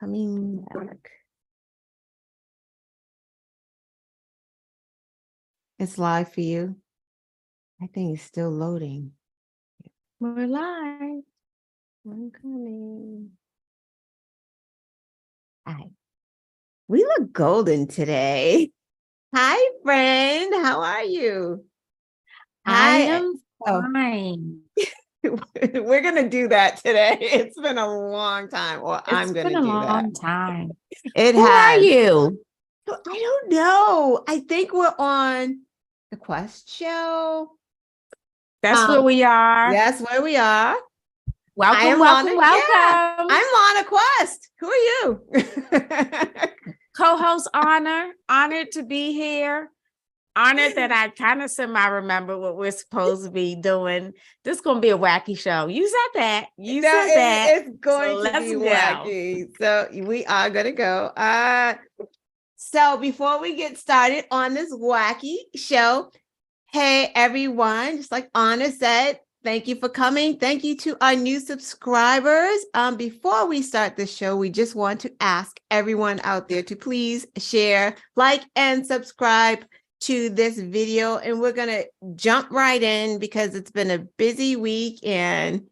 Coming back. It's live for you. I think it's still loading. We're live. I'm coming. Hi. We look golden today. Hi, friend. How are you? I Hi. am Oh, fine. we're going to do that today. It's been a long time. Or I'm It's going been to a do that. long time. It Who are has. you? I don't know. I think we're on the Quest show. That's where we are. Yes, where we are. Welcome, welcome, welcome. Yeah, I'm Lana Quest. Who are you? Co-host Honor. Honored to be here. Honored that I kind of semi-remember what we're supposed to be doing. This is going to be a wacky show. You said that. You said that. It's going to be wacky. So we are going to go. So before we get started on this wacky show, hey, everyone, just like Anna said, thank you for coming. Thank you to our new subscribers. Before we start the show, we just want to ask everyone out there to please share, like, and subscribe to this video. And we're going to jump right in because it's been a busy week and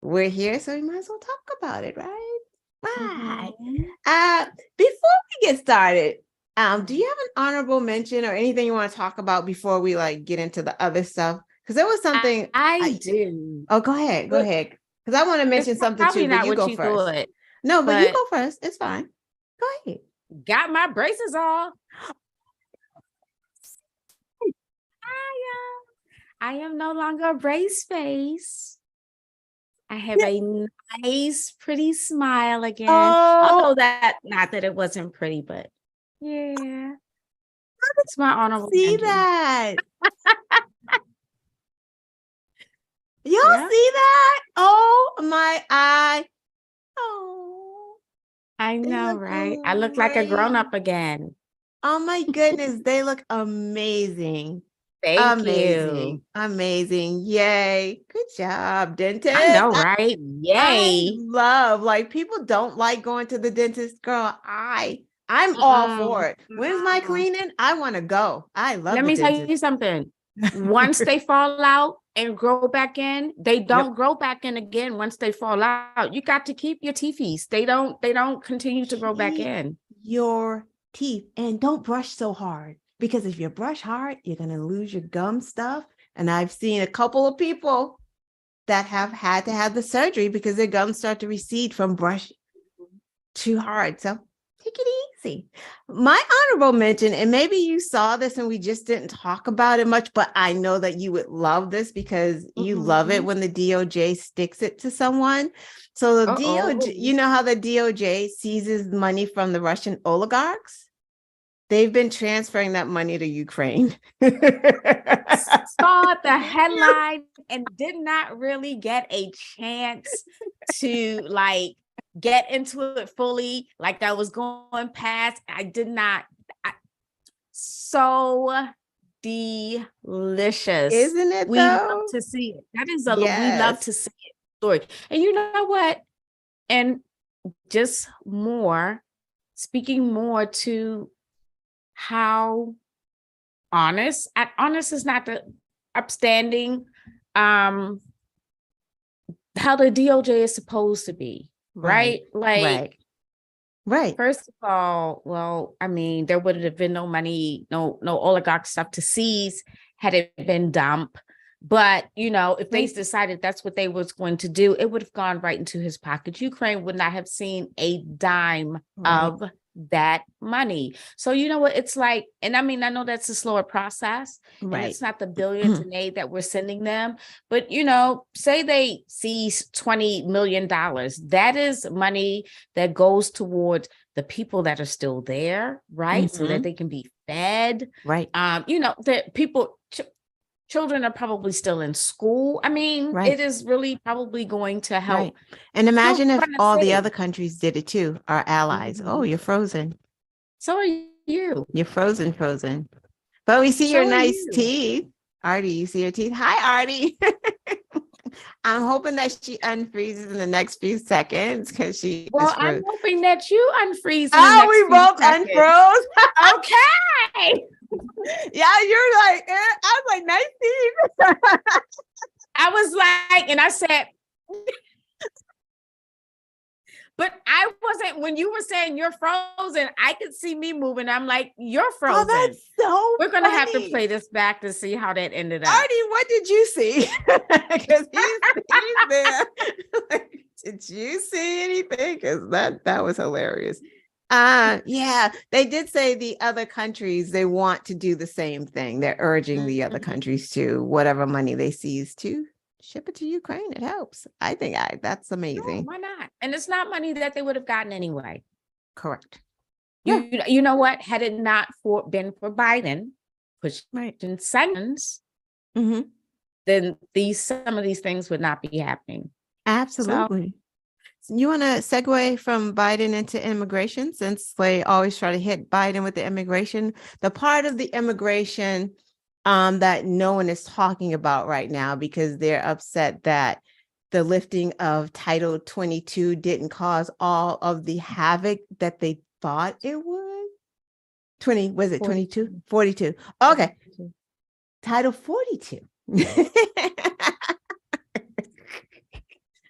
we're here, so we might as well talk about it, right? Right. Before we get started, do you have an honorable mention or anything you want to talk about before we get into the other stuff? Because there was something I do. Oh, go ahead. Because I want to mention something too, but you go first. No, but you go first. It's fine. Go ahead. Got my braces on. I am no longer a brace face. I have a nice, pretty smile again. Although not that it wasn't pretty, but yeah. It's my honorable mention. That. Y'all see that? Oh my eye. Oh. I know, right? I look like a grown-up again. Oh my goodness, they look amazing. Thank you. Amazing. Yay. Good job, dentist. I know, right? Yay. I love, people don't like going to the dentist. Girl, I'm all for it. When's my cleaning? I want to go. I love Let me tell you something. Once they fall out and grow back in, they don't grow back in again once they fall out. You got to keep your teethies. They don't continue to grow back in. Your teeth, and don't brush so hard. Because if you brush hard, you're going to lose your gum stuff. And I've seen a couple of people that have had to have the surgery because their gums start to recede from brush too hard. So take it easy. My honorable mention, and maybe you saw this and we just didn't talk about it much, but I know that you would love this because you love it when the DOJ sticks it to someone. So the DOJ, you know how the DOJ seizes money from the Russian oligarchs? They've been transferring that money to Ukraine. Saw the headline and did not really get a chance to get into it fully. I was going past. I did not. So delicious. Isn't it? We love to see it. That is we love to see it story. And you know what? And just speaking more to how honest is not the upstanding how the DOJ is supposed to be, right? Right. First of all, well, I mean, there would have been no money, no oligarch stuff to seize had it been dumped. But, if they decided that's what they was going to do, it would have gone right into his pocket. Ukraine would not have seen a dime of that money. So you know what it's like, and I mean, I know that's a slower process, and it's not the billions in aid that we're sending them, but say they seize $20 million, that is money that goes toward the people that are still there, right? So that they can be fed, right? That people children are probably still in school. I mean, it is really probably going to help. Right. And imagine if all the other countries did it too, our allies. Oh, you're frozen. So are you. You're frozen. But we see your nice teeth. Artie, you see your teeth? Hi, Artie. I'm hoping that she unfreezes in the next few seconds because she Well, is I'm hoping that you unfreeze in the Oh, next we few both seconds. unfroze. Okay. Yeah, you're like, I was like 19. I was like, and I said, but I wasn't, when you were saying you're frozen, I could see me moving. I'm like, you're frozen. Oh, that's so We're going to have to play this back to see how that ended up. Artie, what did you see? Because he's there. Like, did you see anything? Because that was hilarious. Yeah, they did say the other countries, they want to do the same thing. They're urging the other countries to whatever money they seize to ship it to Ukraine. It helps. I think that's amazing. No, why not? And it's not money that they would have gotten anyway. Correct. You know what? Had it not been for Biden pushing sanctions, then some of these things would not be happening. Absolutely. So you want to segue from Biden into immigration, since they always try to hit Biden with the immigration, the part of the immigration that no one is talking about right now because they're upset that the lifting of Title 22 didn't cause all of the havoc that they thought it would. 22? 42. Okay. 42. Title 42.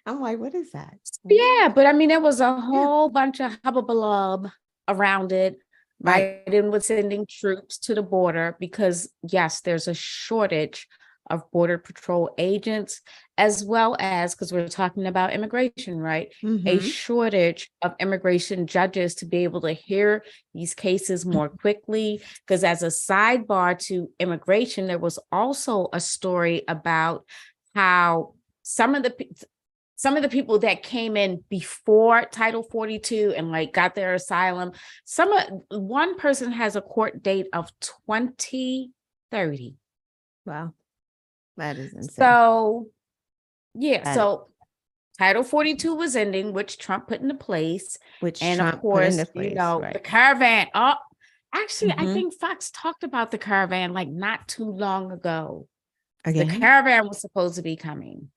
I'm like, what is that? Yeah, but I mean, there was a whole bunch of hubbubalub around it. Biden was sending troops to the border because, yes, there's a shortage of Border Patrol agents, as well as, because we're talking about immigration, right? A shortage of immigration judges to be able to hear these cases more quickly. Because as a sidebar to immigration, there was also a story about how some of the people that came in before Title 42 and like got their asylum, one person has a court date of 2030. Wow. That is insane. So, yeah. So Title 42 was ending, which Trump put into place. Of course, the caravan. Oh, actually, I think Fox talked about the caravan like not too long ago. The caravan was supposed to be coming.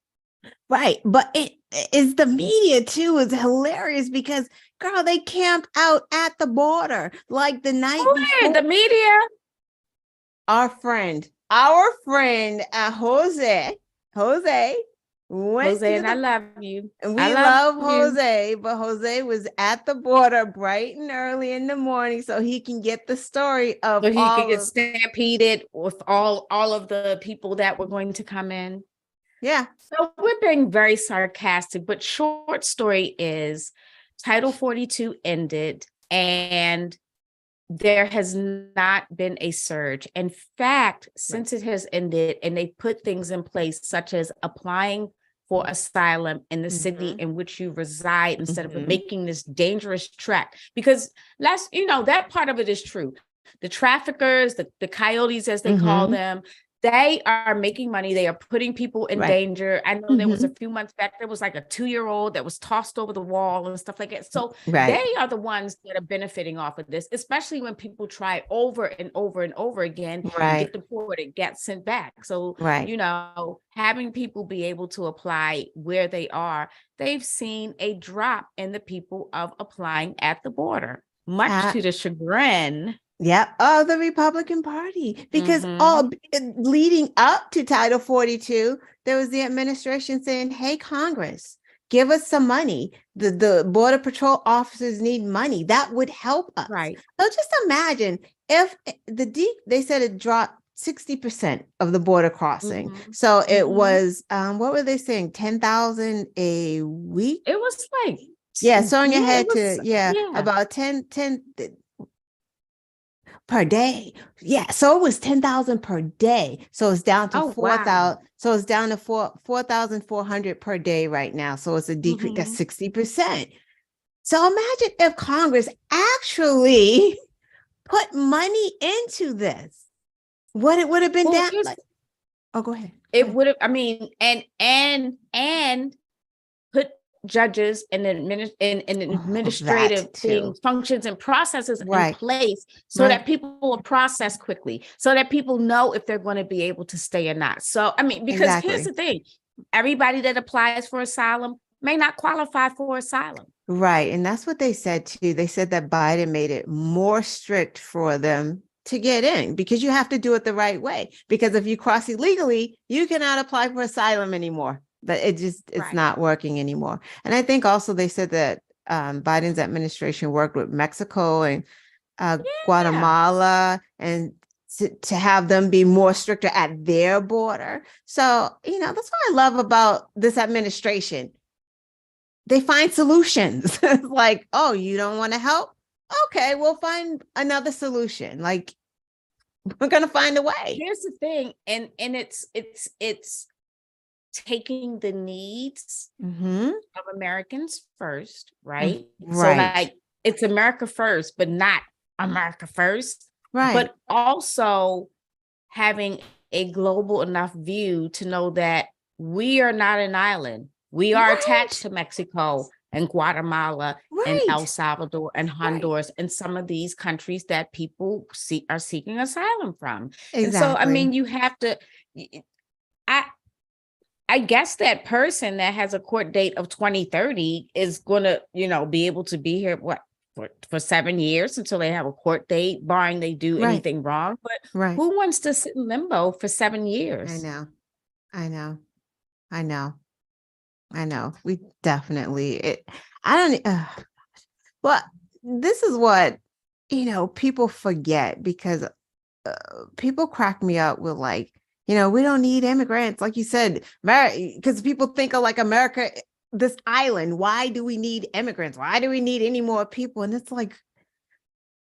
Right. But it is the media too is hilarious because, girl, they camped out at the border like the night before. The media. Our friend, Jose, and I love you. And we love Jose, but Jose was at the border bright and early in the morning so he can get the story of so he could get stampeded with all of the people that were going to come in. Yeah. So we're being very sarcastic, but short story is Title 42 ended and there has not been a surge. In fact, since it has ended and they put things in place such as applying for asylum in the city in which you reside instead of making this dangerous trek, because that part of it is true. The traffickers, the coyotes, as they call them, they are making money. They are putting people in danger. I know there was a few months back, there was like a 2-year-old that was tossed over the wall and stuff like that. So they are the ones that are benefiting off of this, especially when people try over and over and over again, get deported, get sent back. So, having people be able to apply where they are, they've seen a drop in the people of applying at the border, much to the chagrin. Yeah, of the Republican Party, because all leading up to Title 42, there was the administration saying, hey, Congress, give us some money. The Border Patrol officers need money. That would help us. Right. So just imagine if they said it dropped 60% of the border crossing. So it was, what were they saying? 10,000 a week? It was like, so on your head about 10 per day. Yeah. So it was 10,000 per day. So it's down to 4,000. Wow. So it's down to 4,400 per day right now. So it's a decrease. That's 60%. So imagine if Congress actually put money into this. What it would have been down. Go ahead. It would have, and put judges and administrative functions and processes in place so that people will process quickly, so that people know if they're going to be able to stay or not. So, because here's the thing, everybody that applies for asylum may not qualify for asylum. Right. And that's what they said too. They said that Biden made it more strict for them to get in because you have to do it the right way. Because if you cross illegally, you cannot apply for asylum anymore. But it's not working anymore. And I think also they said that Biden's administration worked with Mexico and Guatemala and to have them be more stricter at their border. So, that's what I love about this administration. They find solutions. Like, oh, you don't want to help? Okay, we'll find another solution. Like, we're gonna find a way. Here's the thing, and it's taking the needs of Americans first, right? Right. So like it's America first, but not America first. Right. But also having a global enough view to know that we are not an island. We are attached to Mexico and Guatemala and El Salvador and Honduras and some of these countries that people are seeking asylum from. Exactly. And so, I mean, you have to, I guess that person that has a court date of 2030 is going to, be able to be here, for 7 years until they have a court date, barring they do anything wrong. But who wants to sit in limbo for 7 years? I know. We definitely, well, this is what, people forget because people crack me up with like, we don't need immigrants. Like you said, because people think of like America, this island. Why do we need immigrants? Why do we need any more people? And it's like,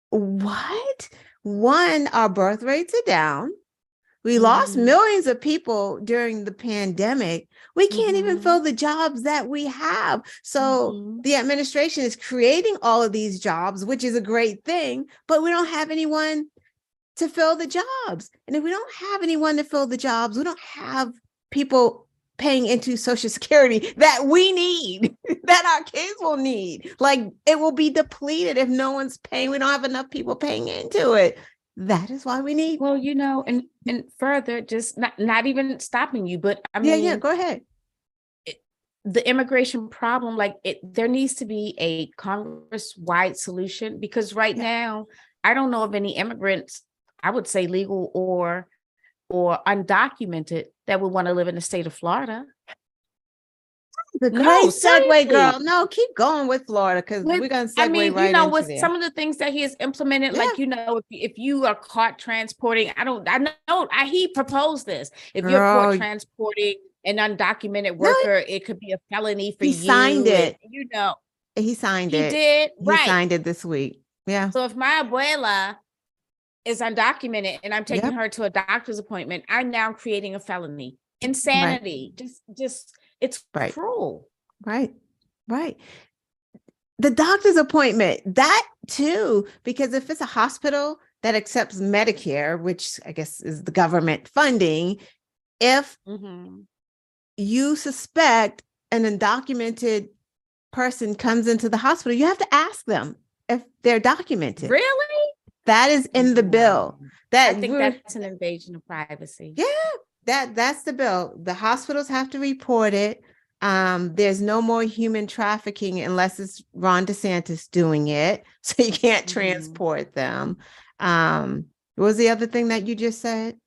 what? One, our birth rates are down. We lost millions of people during the pandemic. We can't even fill the jobs that we have. So the administration is creating all of these jobs, which is a great thing, but we don't have anyone to fill the jobs. And if we don't have anyone to fill the jobs, we don't have people paying into Social Security that we need, that our kids will need. Like, it will be depleted if no one's paying. We don't have enough people paying into it. That is why we need. Well, and further, just not even stopping you, but I mean, go ahead. The immigration problem, there needs to be a Congress-wide solution because right now, I don't know of any immigrants, I would say legal or undocumented, that would want to live in the state of Florida. The great segue, girl. No, keep going with Florida because we're gonna segue right into with there. Some of the things that he has implemented, if you are caught transporting, he proposed this. If you're caught transporting an undocumented worker, it could be a felony for you. He signed it. He signed it. He did. He signed it this week. Yeah. So if my abuela is undocumented and I'm taking her to a doctor's appointment, I'm now creating a felony. Insanity. Just it's cruel. Right. The doctor's appointment, that too, because if it's a hospital that accepts Medicare, which I guess is the government funding, if you suspect an undocumented person comes into the hospital, you have to ask them if they're documented. Really? That is in the bill. I think that's an invasion of privacy. Yeah. That's the bill. The hospitals have to report it. There's no more human trafficking unless it's Ron DeSantis doing it. So you can't transport them. What was the other thing that you just said?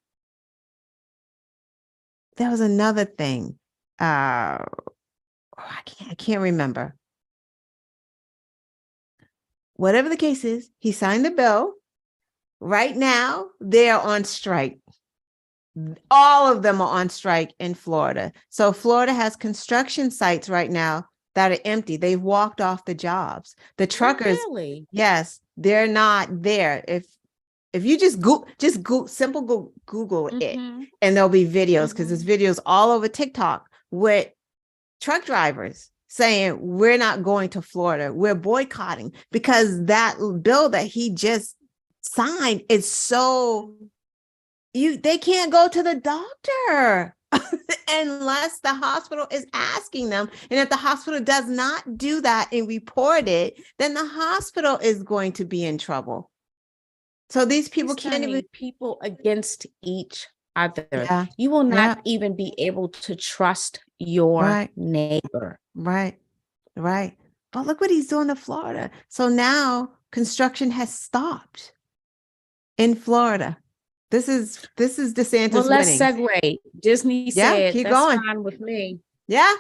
There was another thing. I can't remember. Whatever the case is, he signed the bill. Right now, they're on strike. All of them are on strike in Florida. So Florida has construction sites right now that are empty. They've walked off the jobs. The truckers, yes, they're not there. If you just Google it, and there'll be videos because there's videos all over TikTok with truck drivers saying we're not going to Florida. We're boycotting because that bill that he just signed is so. They can't go to the doctor unless the hospital is asking them. And if the hospital does not do that and report it, then the hospital is going to be in trouble. So these people can't even. People against each either. Yeah. You will not even be able to trust your neighbor. Right. But look what he's doing to Florida. So now construction has stopped in Florida. This is DeSantis Well, let's winning. segue. Disney said keep that's going. fine with me. Yeah,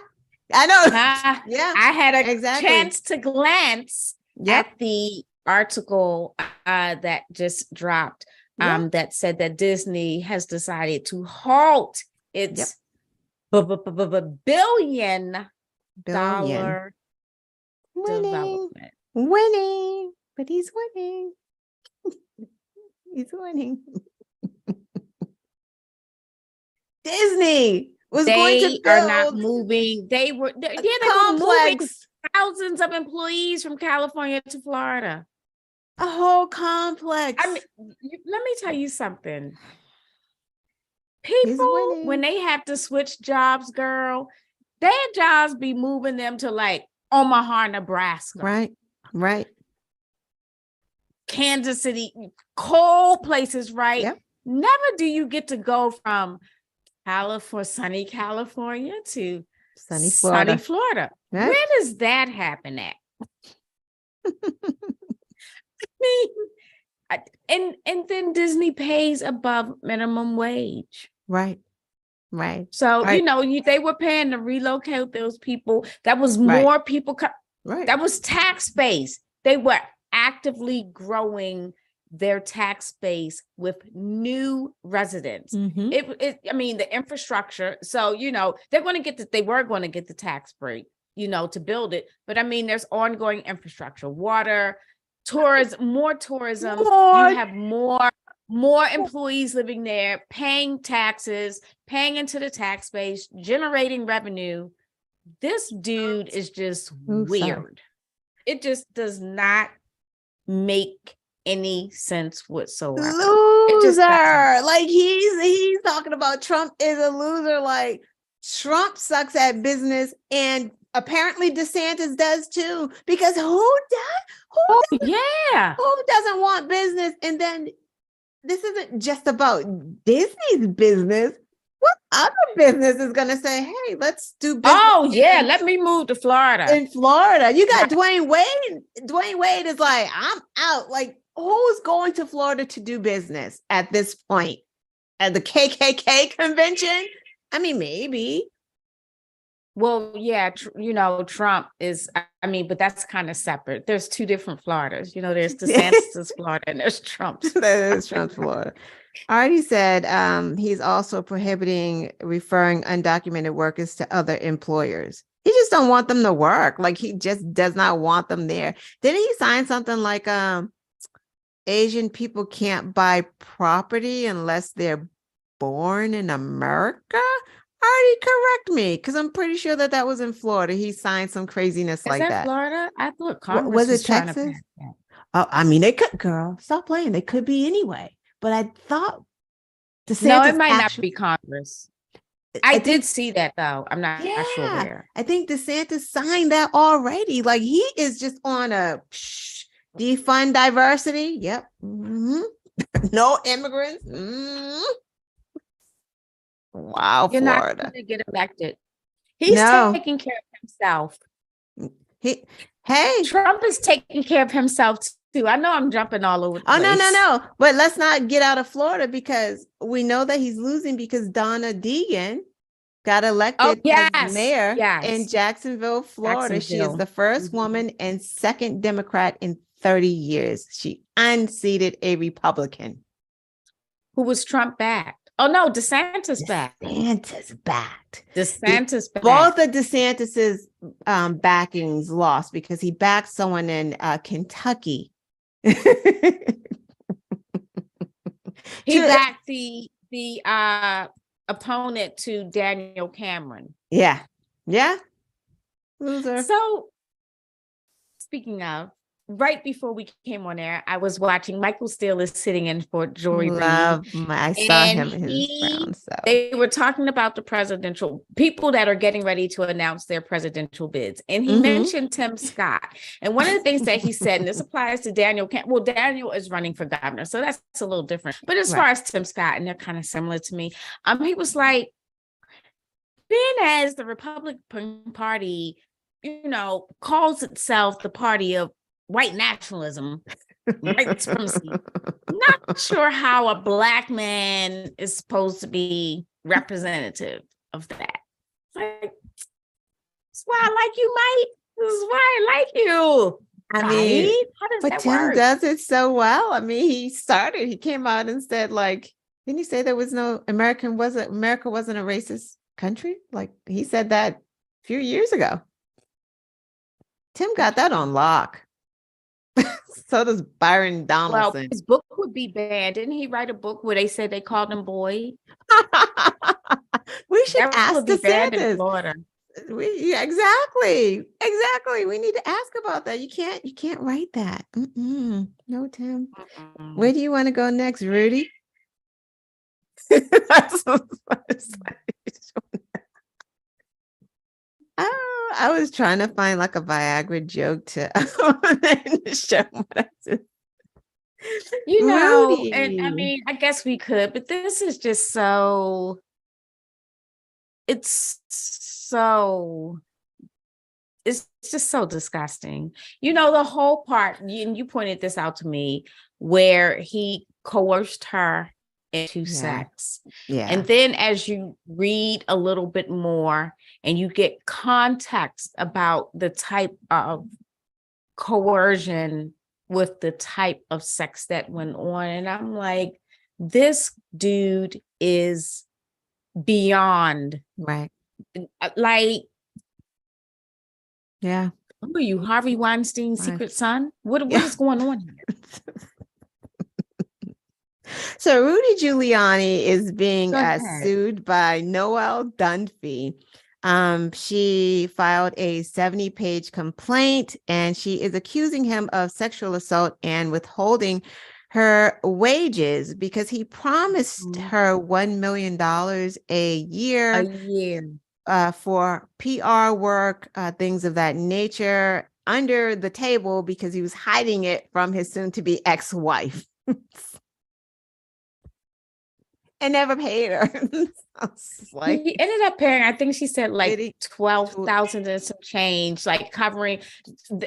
I know. I had a chance to glance at the article that just dropped that said that Disney has decided to halt its billion dollar development. Winning, but he's winning. He's winning. Disney was going to build. Are not moving. They were moving thousands of employees from California to Florida. A whole complex. I mean, let me tell you something. People, when they have to switch jobs, girl, their jobs be moving them to like Omaha, Nebraska. Right. Kansas City, cold places, right? Yep. Never do you get to go from sunny California to sunny Florida. Right? Where does that happen at? And then Disney pays above minimum wage. Right. So, they were paying to relocate those people. That was more people. That was tax base. They were actively growing their tax base with new residents. The infrastructure. So, they were going to get the tax break, to build it. But there's ongoing infrastructure, water, more tourism. You have more employees living there, paying taxes, paying into the tax base, generating revenue. This dude is just weird. It just does not make any sense whatsoever. Loser. Like he's talking about Trump is a loser. Like Trump sucks at business, and apparently DeSantis does too. Because who doesn't want business? And then this isn't just about Disney's business. What other business is going to say, hey, let's do business? Oh, yeah, let me move to Florida. In Florida. You got Dwayne Wade. Dwayne Wade is like, I'm out. Like, who's going to Florida to do business at this point? At the KKK convention? Maybe. Well, yeah, Trump is, but that's kind of separate. There's two different Floridas. There's DeSantis' Florida and there's Trump's. There's Trump's Florida. Already said he's also prohibiting referring undocumented workers to other employers. He just don't want them to work. Like he just does not want them there. Didn't he sign something like Asian people can't buy property unless they're born in America? Already correct me, because I'm pretty sure that was in Florida. He signed some craziness like that. Florida? I thought Congress was it Texas? Oh, they could, girl. Stop playing. They could be anyway. But I thought DeSantis. No, it might not be Congress. I did see that though. I'm not sure where. I think DeSantis signed that already. Like he is just on a defund diversity. Yep. No immigrants. Wow, You're Florida. Not going to get elected. He's taking care of himself. Trump is taking care of himself too. I know I'm jumping all over the place. No. But let's not get out of Florida because we know that he's losing because Donna Deegan got elected as mayor in Jacksonville, Florida. She is the first woman and second Democrat in 30 years. She unseated a Republican. Who was Trump backed? Oh no, DeSantis backed. DeSantis backed. Both of DeSantis's backings lost because he backed someone in Kentucky. He backed the opponent to Daniel Cameron. Yeah. Loser. So, speaking of, right before we came on air, I was watching. Michael Steele is sitting in for Joy Reid. I saw him in his brown. So they were talking about the presidential people that are getting ready to announce their presidential bids. And he mentioned Tim Scott. And one of the things that he said, and this applies to Daniel, well, Daniel is running for governor, so that's a little different. But as far as Tim Scott, and they're kind of similar to me, he was like, being as the Republican Party, calls itself the party of white nationalism, white supremacy. Not sure how a Black man is supposed to be representative of that. Like, that's why I like you, Mike. This is why I like you. I mean, how does but that Tim work? does it so well. I mean, he came out and said, like, didn't he say there was no America wasn't a racist country? Like, he said that a few years ago. Tim got that on lock. So does Byron Donaldson. Well, his book would be banned. Didn't he write a book where they said they called him boy? We should ask DeSantis. in Florida. Exactly. We need to ask about that. You can't write that. No, Tim. Where do you want to go next, Rudy? I was trying to find like a Viagra joke to show what I Rudy. And I mean, I guess we could, but this is just it's just so disgusting. The whole part, you pointed this out to me, where he coerced her into sex. Yeah. And then as you read a little bit more and you get context about the type of coercion with the type of sex that went on, and I'm like, this dude is beyond. Right. Like, yeah. Who are you, Harvey Weinstein's secret son? What is going on here? So Rudy Giuliani is being sued by Noelle Dunphy. She filed a 70-page complaint, and she is accusing him of sexual assault and withholding her wages because he promised her $1 million a year for PR work, things of that nature, under the table because he was hiding it from his soon-to-be ex-wife. And never paid her. Like, he ended up paying, I think she said like 12,000 and some change, like covering,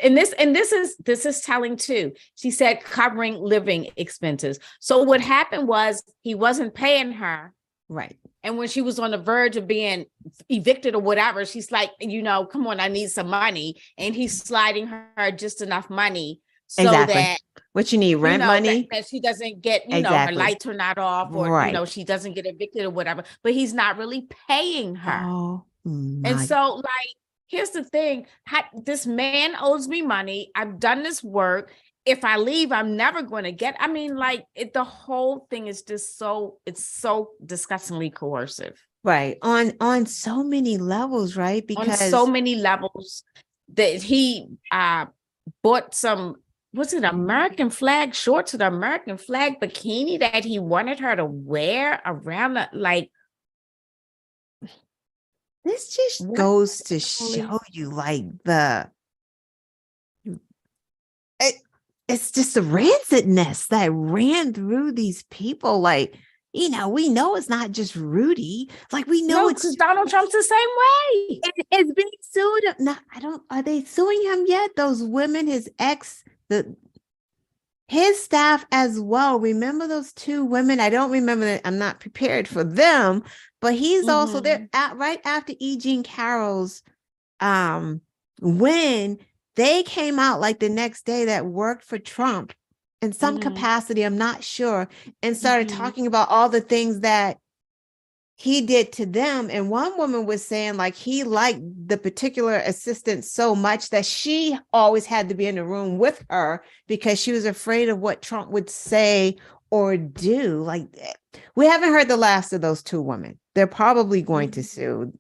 and this is telling too. She said covering living expenses. So what happened was he wasn't paying her. Right. And when she was on the verge of being evicted or whatever, she's like, come on, I need some money. And he's sliding her just enough money so that what you need, rent money, that she doesn't get, her lights are not off, or she doesn't get evicted or whatever, but he's not really paying her. And so, like, here's the thing: this man owes me money. I've done this work. If I leave, I'm never going to get. I mean, like, the whole thing is just it's so disgustingly coercive, right? On so many levels, right? Because on so many levels that he bought some. Was it American flag shorts or the American flag bikini that he wanted her to wear around like? This just goes to show you, like, it's just the rancidness that ran through these people. Like, we know it's not just Rudy. Like, we know it's Donald Trump's the same way. It's being sued. No, are they suing him yet? Those women, his ex, his staff as well. Remember those two women? I don't remember that. I'm not prepared for them, but he's also there right after E. Jean Carroll's when they came out like the next day that worked for Trump in some capacity, I'm not sure, and started talking about all the things that he did to them. And one woman was saying, like, he liked the particular assistant so much that she always had to be in the room with her because she was afraid of what Trump would say or do. Like, we haven't heard the last of those two women. They're probably going to sue.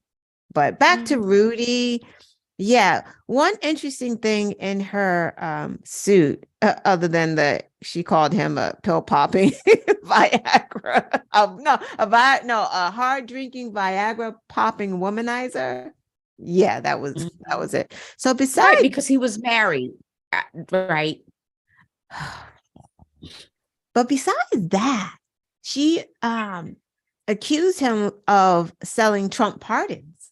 But back to Rudy. Yeah. One interesting thing in her suit, other than that she called him a pill popping Viagra. A hard drinking Viagra popping womanizer. Yeah, that was it. So Right, besides, because he was married. Right. but besides that, she accused him of selling Trump pardons.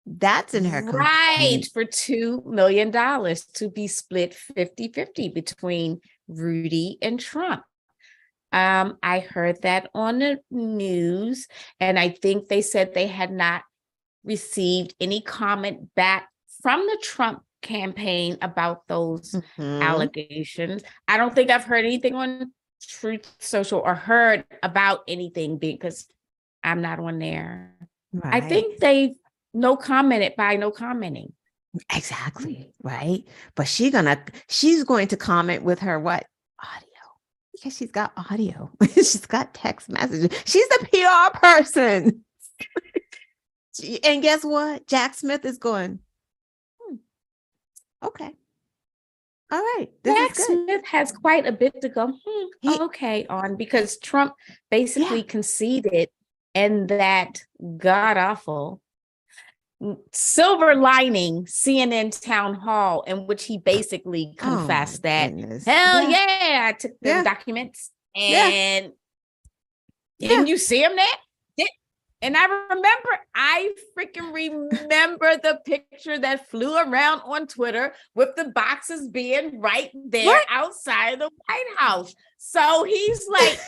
That's in her Right, complaint. for $2 million to be split 50-50 between Rudy and Trump. I heard that on the news, and I think they said they had not received any comment back from the Trump campaign about those allegations. I don't think I've heard anything on Truth Social or heard about anything because I'm not on there. Right. I think they no commented by no commenting. Exactly. Right. But she's going to comment with her what? Audio. Because she's got audio. She's got text messages. She's the PR person. And guess what? Jack Smith is going, okay. All right. Jack Smith has quite a bit to go, okay, on, because Trump basically conceded in that god-awful silver lining CNN town hall in which he basically confessed that, hell yeah, I took the documents and didn't you see him there? And I freaking remember the picture that flew around on Twitter with the boxes being right there outside of the White House. So he's like,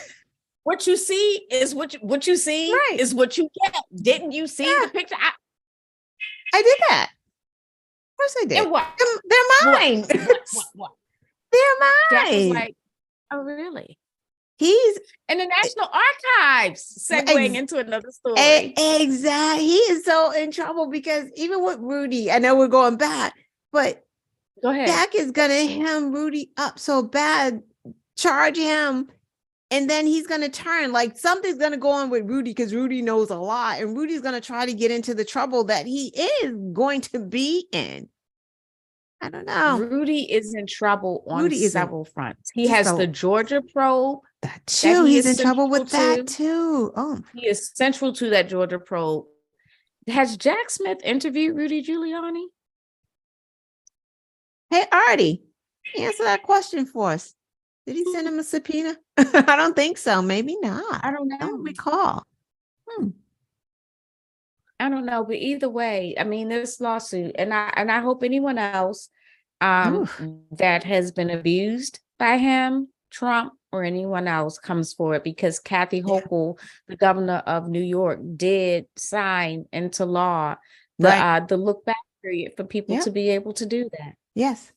what you see is what you see is what you get. Didn't you see the picture? I did that. Of course I did. And what? They're mine. What? They're mine. Jack was like, oh, really? He's in the National Archives, segueing into another story. Exactly. He is so in trouble because even with Rudy, I know we're going back, but go ahead. Jack is going to hem Rudy up so bad, charge him, and then he's going to turn. Like something's going to go on with Rudy because Rudy knows a lot, and Rudy's going to try to get into the trouble that he is going to be in. I don't know. Rudy is in trouble on several fronts. He has the Georgia probe. That too. He's in trouble with that too. Oh, he is central to that Georgia probe. Has Jack Smith interviewed Rudy Giuliani? Hey, Artie, answer that question for us. Did he send him a subpoena? I don't think so. Maybe not. I don't know. I don't recall. I don't know, but either way, I mean, this lawsuit, and I hope anyone else that has been abused by him, Trump, or anyone else comes forward, because Kathy Hochul, the governor of New York, did sign into law the look back period for people to be able to do that. Yes.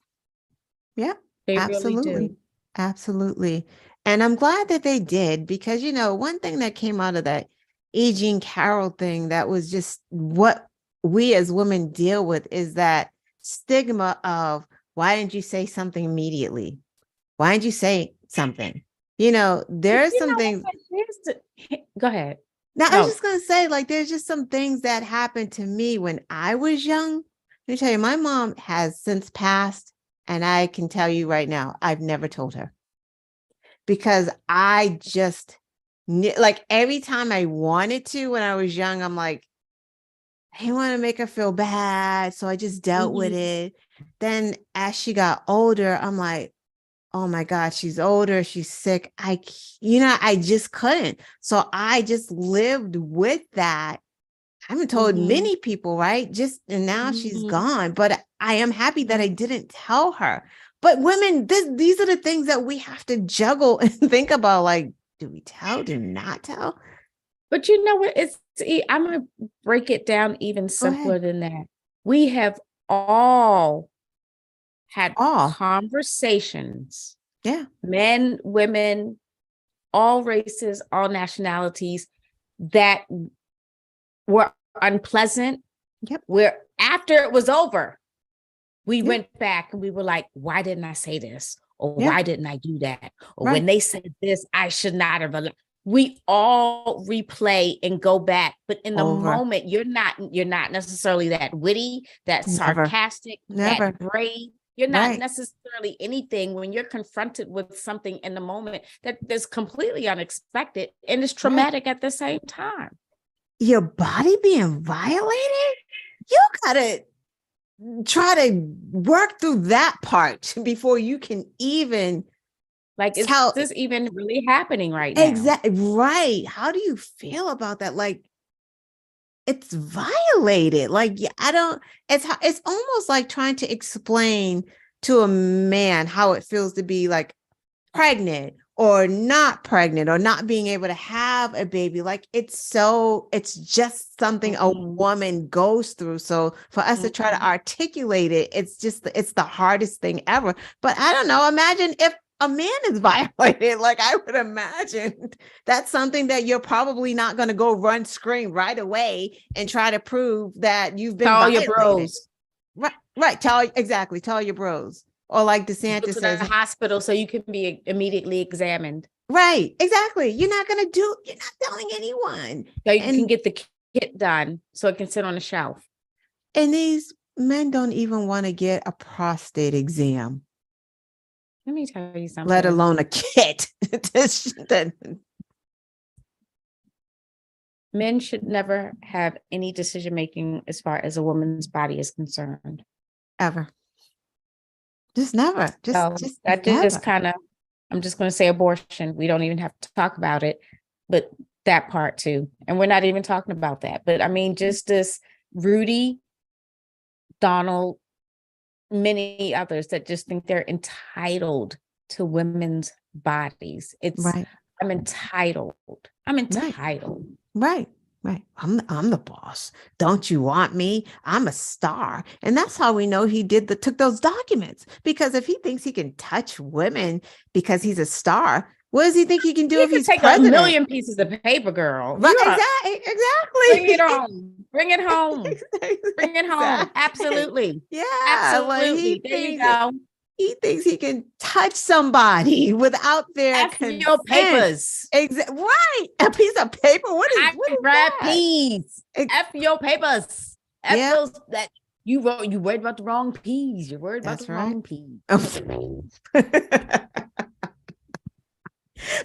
Yeah. They absolutely. Really do. Absolutely. And I'm glad that they did, because, you know, one thing that came out of that E. Jean Carroll thing that was just what we as women deal with is that stigma of, why didn't you say something immediately? Why didn't you say something? You know, there's some things. Go ahead. Now, I was just going to say, like, there's just some things that happened to me when I was young. Let me tell you, my mom has since passed, and I can tell you right now, I've never told her, because I just, like, every time I wanted to when I was young, I'm like, I didn't want to make her feel bad, so I just dealt with it. Then as she got older, I'm like, oh my God, she's older, she's sick. I just couldn't. So I just lived with that. I haven't told many people, right? And now she's gone, but I am happy that I didn't tell her. But women, these are the things that we have to juggle and think about. Like, do we tell? Do not tell? But you know what? I'm going to break it down even simpler than that. We have all had conversations. Yeah. Men, women, all races, all nationalities that were unpleasant. Yep. Where after it was over, we went back and we were like, why didn't I say this? Or why didn't I do that? Or when they said this, I should not have. we all replay and go back, but in the Over. moment, you're not necessarily that witty, that sarcastic, Never. that brave. You're not Right. necessarily anything when you're confronted with something in the moment that is completely unexpected and is traumatic at the same time. Your body being violated? You gotta try to work through that part before you can even like, is this even really happening right now? Exactly. Right. How do you feel about that? Like, it's violated. Like, it's almost like trying to explain to a man how it feels to be like pregnant or not pregnant or not being able to have a baby. Like, it's just something a woman goes through. So for us to try to articulate it, it's the hardest thing ever. But I don't know, imagine if a man is violated. Like, I would imagine that's something that you're probably not going to go scream right away and try to prove that you've been violated. Your bros. Right. Tell your bros. Or like DeSantis says, the hospital so you can be immediately examined. Right. Exactly. You're not telling anyone. So you can get the kit done so it can sit on the shelf. And these men don't even want to get a prostate exam. Let me tell you something. Let alone a kit. Men should never have any decision making as far as a woman's body is concerned. Ever. Just never. Just kind of, I'm just going to say abortion. We don't even have to talk about it, but that part too. And we're not even talking about that. But I mean, just this Rudy, Donald, many others that just think they're entitled to women's bodies. It's right. I'm entitled. Right. I'm the boss. Don't you want me? I'm a star. And that's how we know he took those documents. Because if he thinks he can touch women because he's a star, what does he think he can do if he's take president? A million pieces of paper, girl. Right, exactly. Bring it home. Bring it home. Bring it home. Absolutely. Yeah. Absolutely. There you go. He thinks he can touch somebody without their consent. Your papers. Right. A piece of paper. What is that? Peas. F your papers. F those that you wrote. You worried about the wrong peas. You're worried about wrong peas.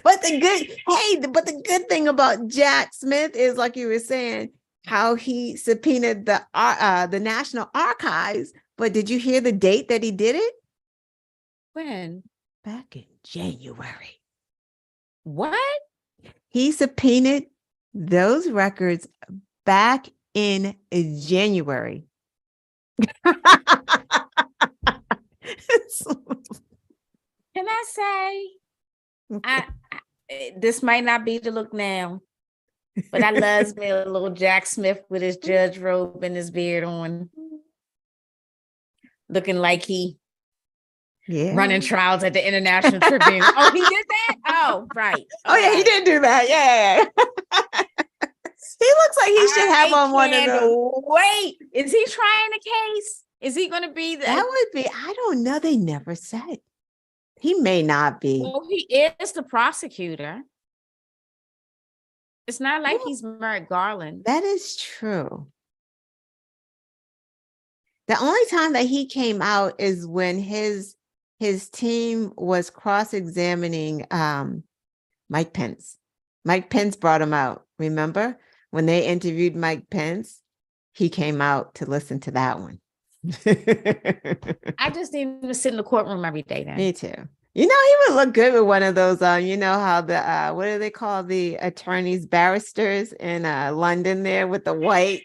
But the good thing about Jack Smith is, like you were saying, how he subpoenaed the National Archives. But did you hear the date that he did it? When? Back in January. What? He subpoenaed those records back in January. Can I say, I this might not be the look now, but I loves me a little Jack Smith with his judge robe and his beard on, looking like he running trials at the International Tribune. Oh, he did that? Oh, right. Oh, yeah, he did do that. Yeah. He looks like he should have on one of those. Wait, is he trying a case? Is he going to be that? That would be, I don't know. They never said. He may not be. Well, he is the prosecutor. It's not like he's Merrick Garland. That is true. The only time that he came out is when his team was cross-examining Mike Pence. Mike Pence brought him out. Remember when they interviewed Mike Pence? He came out to listen to that one. I just need to sit in the courtroom every day now. Me too. You know, he would look good with one of those. You know how the what do they call the attorneys, barristers in London there with the wig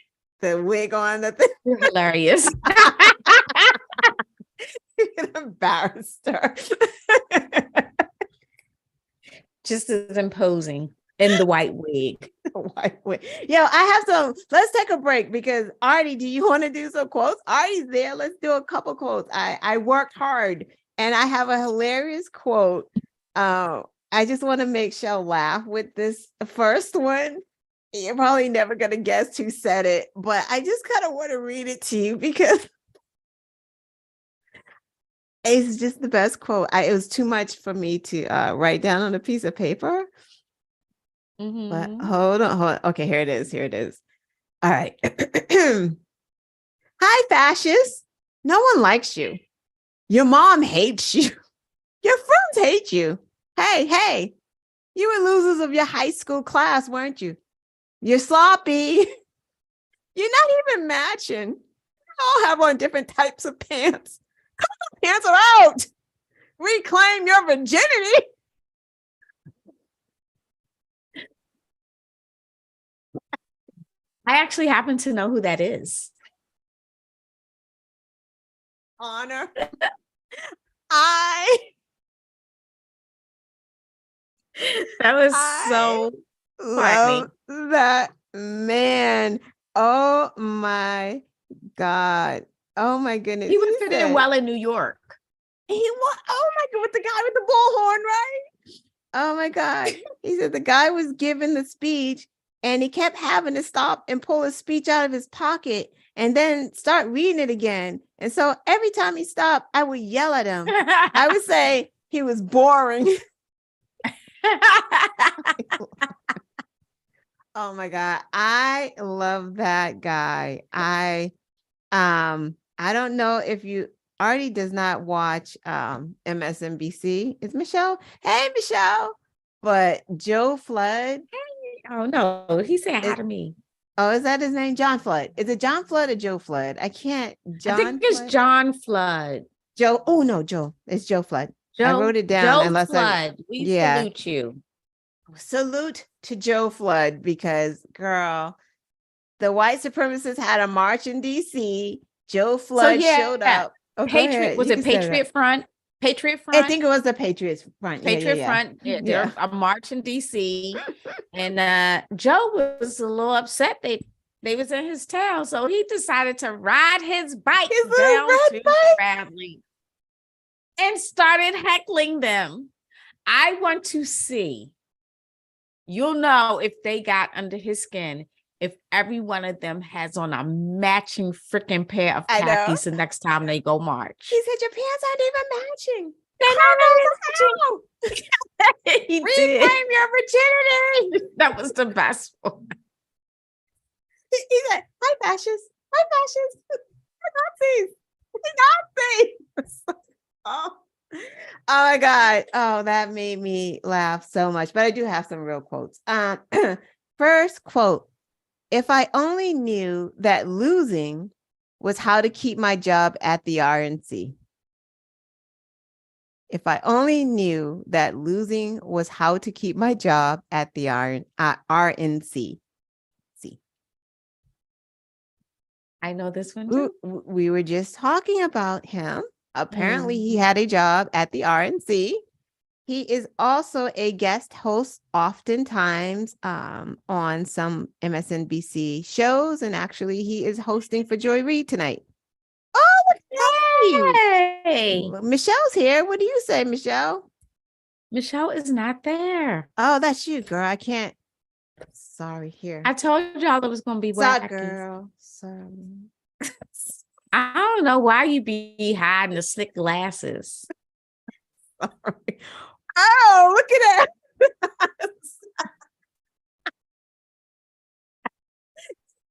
on. You're hilarious. A barrister. Just as imposing in the white wig. Yo, I have some. Let's take a break because Artie, do you want to do some quotes? Artie's there. Let's do a couple quotes. I worked hard and I have a hilarious quote. I just want to make Shell laugh with this first one. You're probably never going to guess who said it, but I just kind of want to read it to you because it's just the best quote. It was too much for me to write down on a piece of paper. But Mhm. hold on. Okay, here it is. Here it is. All right. Hi, fascists. No one likes you. Your mom hates you. Your friends hate you. Hey, you were losers of your high school class, weren't you? You're sloppy. You're not even matching. You all have on different types of pants. Pants are out. Reclaim your virginity. I actually happen to know who that is. Honor. I That was so funny. love that man. Oh my God. Oh my goodness. He would fit in well in New York. He was, oh my God, with the guy with the bullhorn, right? Oh my God. He said the guy was giving the speech and he kept having to stop and pull his speech out of his pocket and then start reading it again. And so every time he stopped, I would yell at him. I would say he was boring. Oh my God. I love that guy. I don't know if you Artie does not watch MSNBC. Is Michelle? Hey Michelle. But Joe Flood. Oh no, he said hi It, to me. oh, is that his name? John Flood. Is it John Flood or Joe Flood? I can't. I think John it's Flood? John Flood. Joe. Oh no, Joe. It's Joe Flood. I wrote it down Joe unless I Flood. We yeah. salute you. Salute to Joe Flood because girl, the white supremacists had a march in DC. Joe Flood showed up. Oh, go Patriot, ahead. was You it can set it up. Patriot Front? Patriot I Front? think it was the Patriots Front. Patriot Yeah. Front. Yeah, they're a march in DC. And Joe was a little upset. They was in his town. So he decided to ride his bike down to Bradley and started heckling them. I want to see. You'll know if they got under his skin if every one of them has on a matching freaking pair of khakis the next time they go march. He said, your pants aren't even matching. They're not matching. He Reclaim your virginity. That was the best one. He said, hi, fascists. Hi, fascists. Nazis. Oh my God. Oh, that made me laugh so much. But I do have some real quotes. First quote, if I only knew that losing was how to keep my job at the RNC. If I only knew that losing was how to keep my job at the RNC. See. I know this one too. We were just talking about him. Apparently, he had a job at the RNC. He is also a guest host oftentimes on some MSNBC shows. And actually, he is hosting for Joy Reid tonight. Oh, hey! Michelle's here. What do you say, Michelle? Michelle is not there. Oh, that's you, girl. I can't. Sorry, here. I told y'all it was going to be wacky. Girl. Sorry. I don't know why you be hiding the slick glasses. Sorry. Oh, look at that.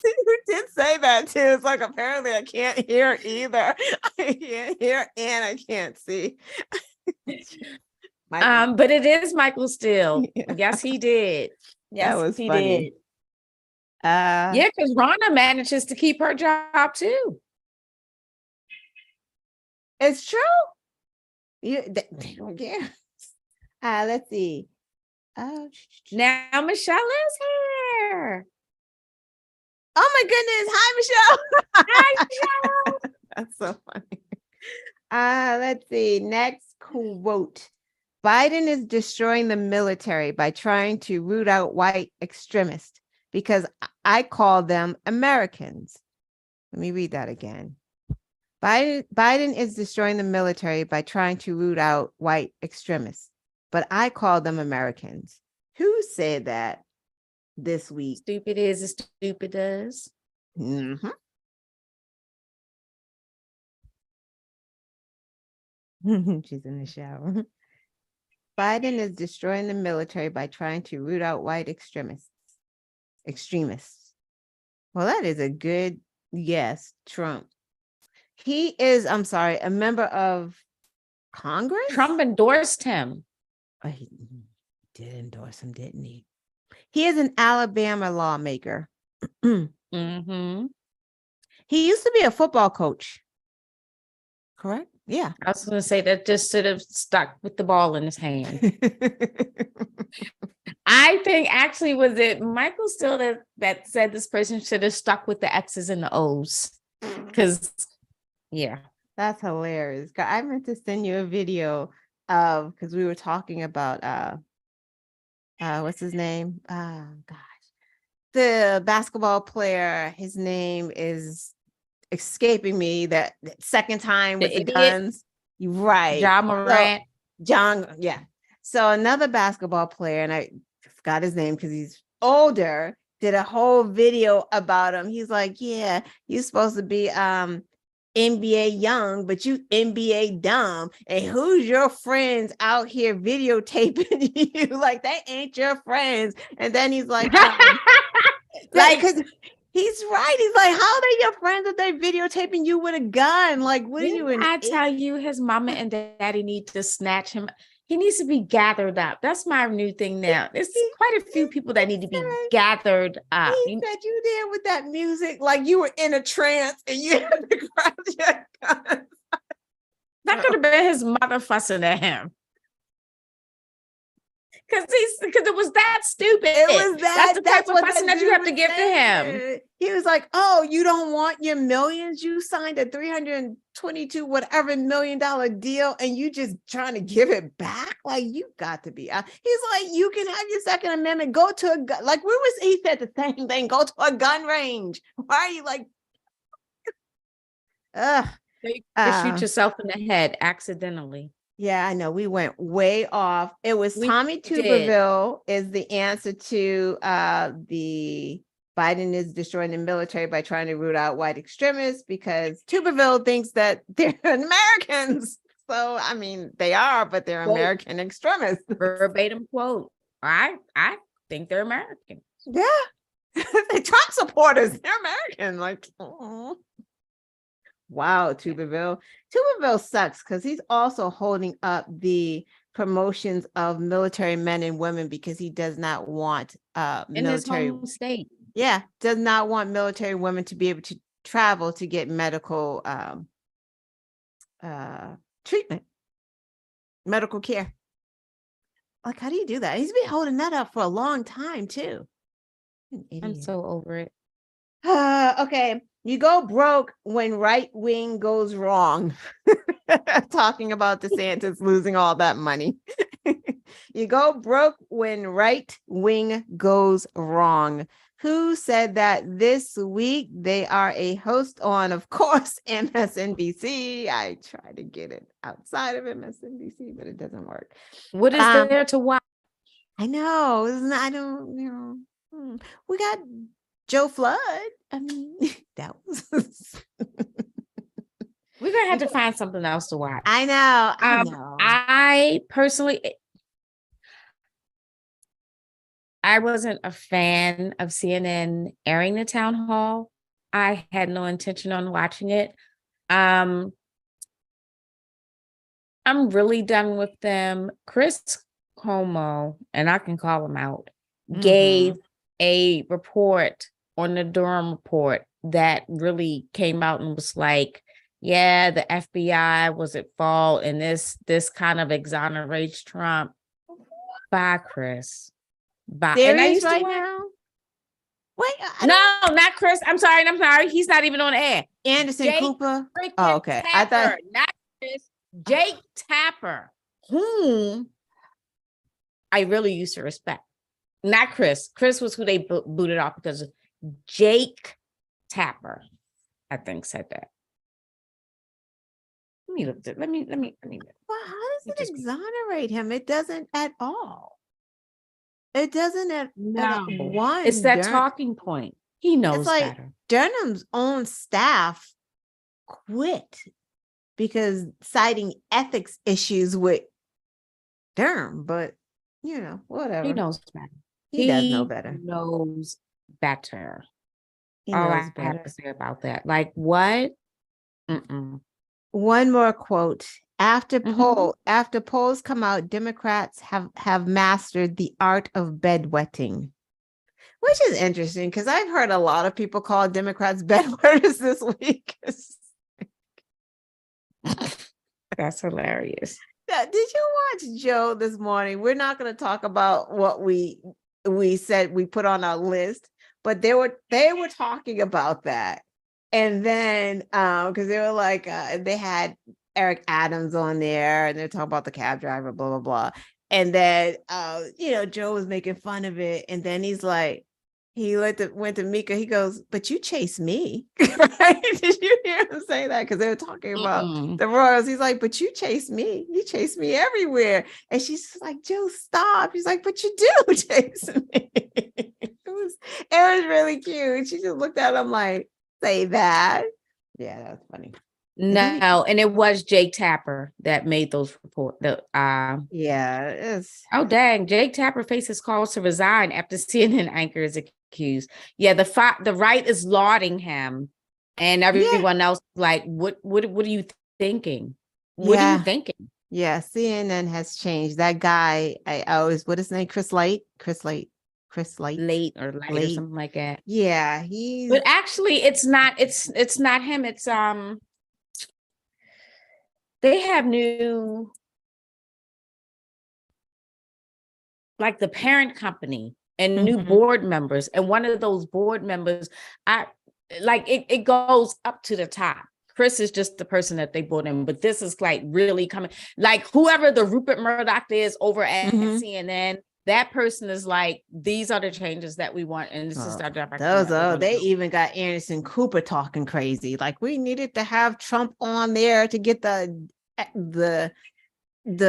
You did say that too. It's like apparently I can't hear either. I can't hear and I can't see. But it is Michael Steele. Yeah. Yes, he did. Yes, that was he funny. did. Yeah, because Rhonda manages to keep her job too. It's true. They don't care. Let's see. Oh, now Michelle is here. Oh my goodness. Hi, Michelle. Hi, Michelle. That's so funny. Let's see. Next quote. Biden is destroying the military by trying to root out white extremists because I call them Americans. Let me read that again. Biden is destroying the military by trying to root out white extremists, but I call them Americans. Who said that this week? Stupid is as stupid does. Mm-hmm. She's in the shower. Biden is destroying the military by trying to root out white extremists. Well, that is a good yes, Trump. He is, I'm sorry, a member of Congress? Trump endorsed him. Oh, he did endorse him, didn't he? He is an Alabama lawmaker. Mm-hmm. He used to be a football coach. Correct? Yeah. I was going to say that just should have stuck with the ball in his hand. I think actually, was it Michael Still that said this person should have stuck with the X's and the O's? Because, yeah. That's hilarious. I meant to send you a video of, because we were talking about what's his name? Oh gosh. The basketball player, his name is escaping me, that second time with the guns. Right. John Morant. Yeah. So another basketball player, and I forgot his name because he's older, did a whole video about him. He's like, yeah, you're supposed to be NBA young, but you NBA dumb. And who's your friends out here videotaping you? Like, that ain't your friends. And then he's like, like, because he's right. He's like, how are they your friends if they videotaping you with a gun? Like, what are you? I tell you, his mama and daddy need to snatch him. He needs to be gathered up. That's my new thing now. There's quite a few people that need to be gathered up. He said you there with that music, like you were in a trance and you had to grab your gun. That could have been his mother fussing at him. Because it was that stupid. It was that. That's the type of fussing that you have to give to him. He was like, "Oh, you don't want your millions? You signed a $322 whatever $1 million deal, and you just trying to give it back? Like, you got to be." He's like, "You can have your Second Amendment. Go to a gun." Like, he said the same thing. Go to a gun range. Why are you like? You shoot yourself in the head accidentally. Yeah, I know. We went way off. It was Tommy Tuberville is the answer to the Biden is destroying the military by trying to root out white extremists, because Tuberville thinks that they're Americans. So, I mean, they are, but they're American extremists. Verbatim quote. I think they're American. Yeah. They're Trump supporters. They're American. Like, oh. Wow, Tuberville. Tuberville sucks because he's also holding up the promotions of military men and women because he does not want in military his home state. Yeah, does not want military women to be able to travel to get medical treatment, medical care. Like, how do you do that? He's been holding that up for a long time too. I'm so over it. Okay. You go broke when right wing goes wrong. Talking about DeSantis losing all that money. You go broke when right wing goes wrong. Who said that this week? They are a host on, of course, MSNBC. I try to get it outside of MSNBC, but it doesn't work. What is there to watch? I know. I don't, we got Joe Flood. I mean, that was. We're gonna have to find something else to watch. I know. I personally, I wasn't a fan of CNN airing the town hall. I had no intention on watching it. I'm really done with them. Chris Cuomo, and I can call him out, gave a report on the Durham report that really came out and was like, yeah, the FBI was at fault, and this kind of exonerates Trump. Bye, Chris. Bye. And I used right now? Wait, no, not Chris. I'm sorry. He's not even on the air. Anderson Cooper. Oh, okay. Tapper, I thought not Chris. Jake Tapper, whom I really used to respect. Not Chris. Chris was who they booted off because of Jake Tapper, I think, said that. Let me look at it. Let me. Well, how does it exonerate him? It doesn't at all. It doesn't at one. It's that talking point. He knows better. Durham's own staff quit because citing ethics issues with Derm, but whatever. He knows better. He does know better. Knows better. He All knows I better. have to say about that. Like what? Mm-mm. One more quote. After polls come out, Democrats have mastered the art of bedwetting, which is interesting because I've heard a lot of people call Democrats bedwetters this week. That's hilarious. Did you watch Joe this morning? We're not going to talk about what we said we put on our list, but they were talking about that. And then because they were like they had Eric Adams on there and they're talking about the cab driver, blah blah blah. And then Joe was making fun of it, and then he's like, he went to Mika. He goes, "But you chased me," right? Did you hear him say that? Because they were talking about the Royals. He's like, "But you chased me. You chased me everywhere." And she's like, "Joe, stop." He's like, "But you do chase me." It was really cute. She just looked at him like, "Say that." Yeah, that was funny. No, and it was Jake Tapper that made those reports. Oh dang, Jake Tapper faces calls to resign after CNN anchor is accused. Yeah, the right is lauding him, and everyone else like, what are you thinking? What are you thinking? Yeah, CNN has changed. That guy, I always, what is his name? Chris Light or something like that. Yeah, but actually it's not him. It's they have new, like the parent company and new board members. And one of those board members, it goes up to the top. Chris is just the person that they brought in, but this is like really coming, like whoever the Rupert Murdoch is over at CNN, that person is like, these are the changes that we want. And this is our direction. They even got Anderson Cooper talking crazy. Like, we needed to have Trump on there to get the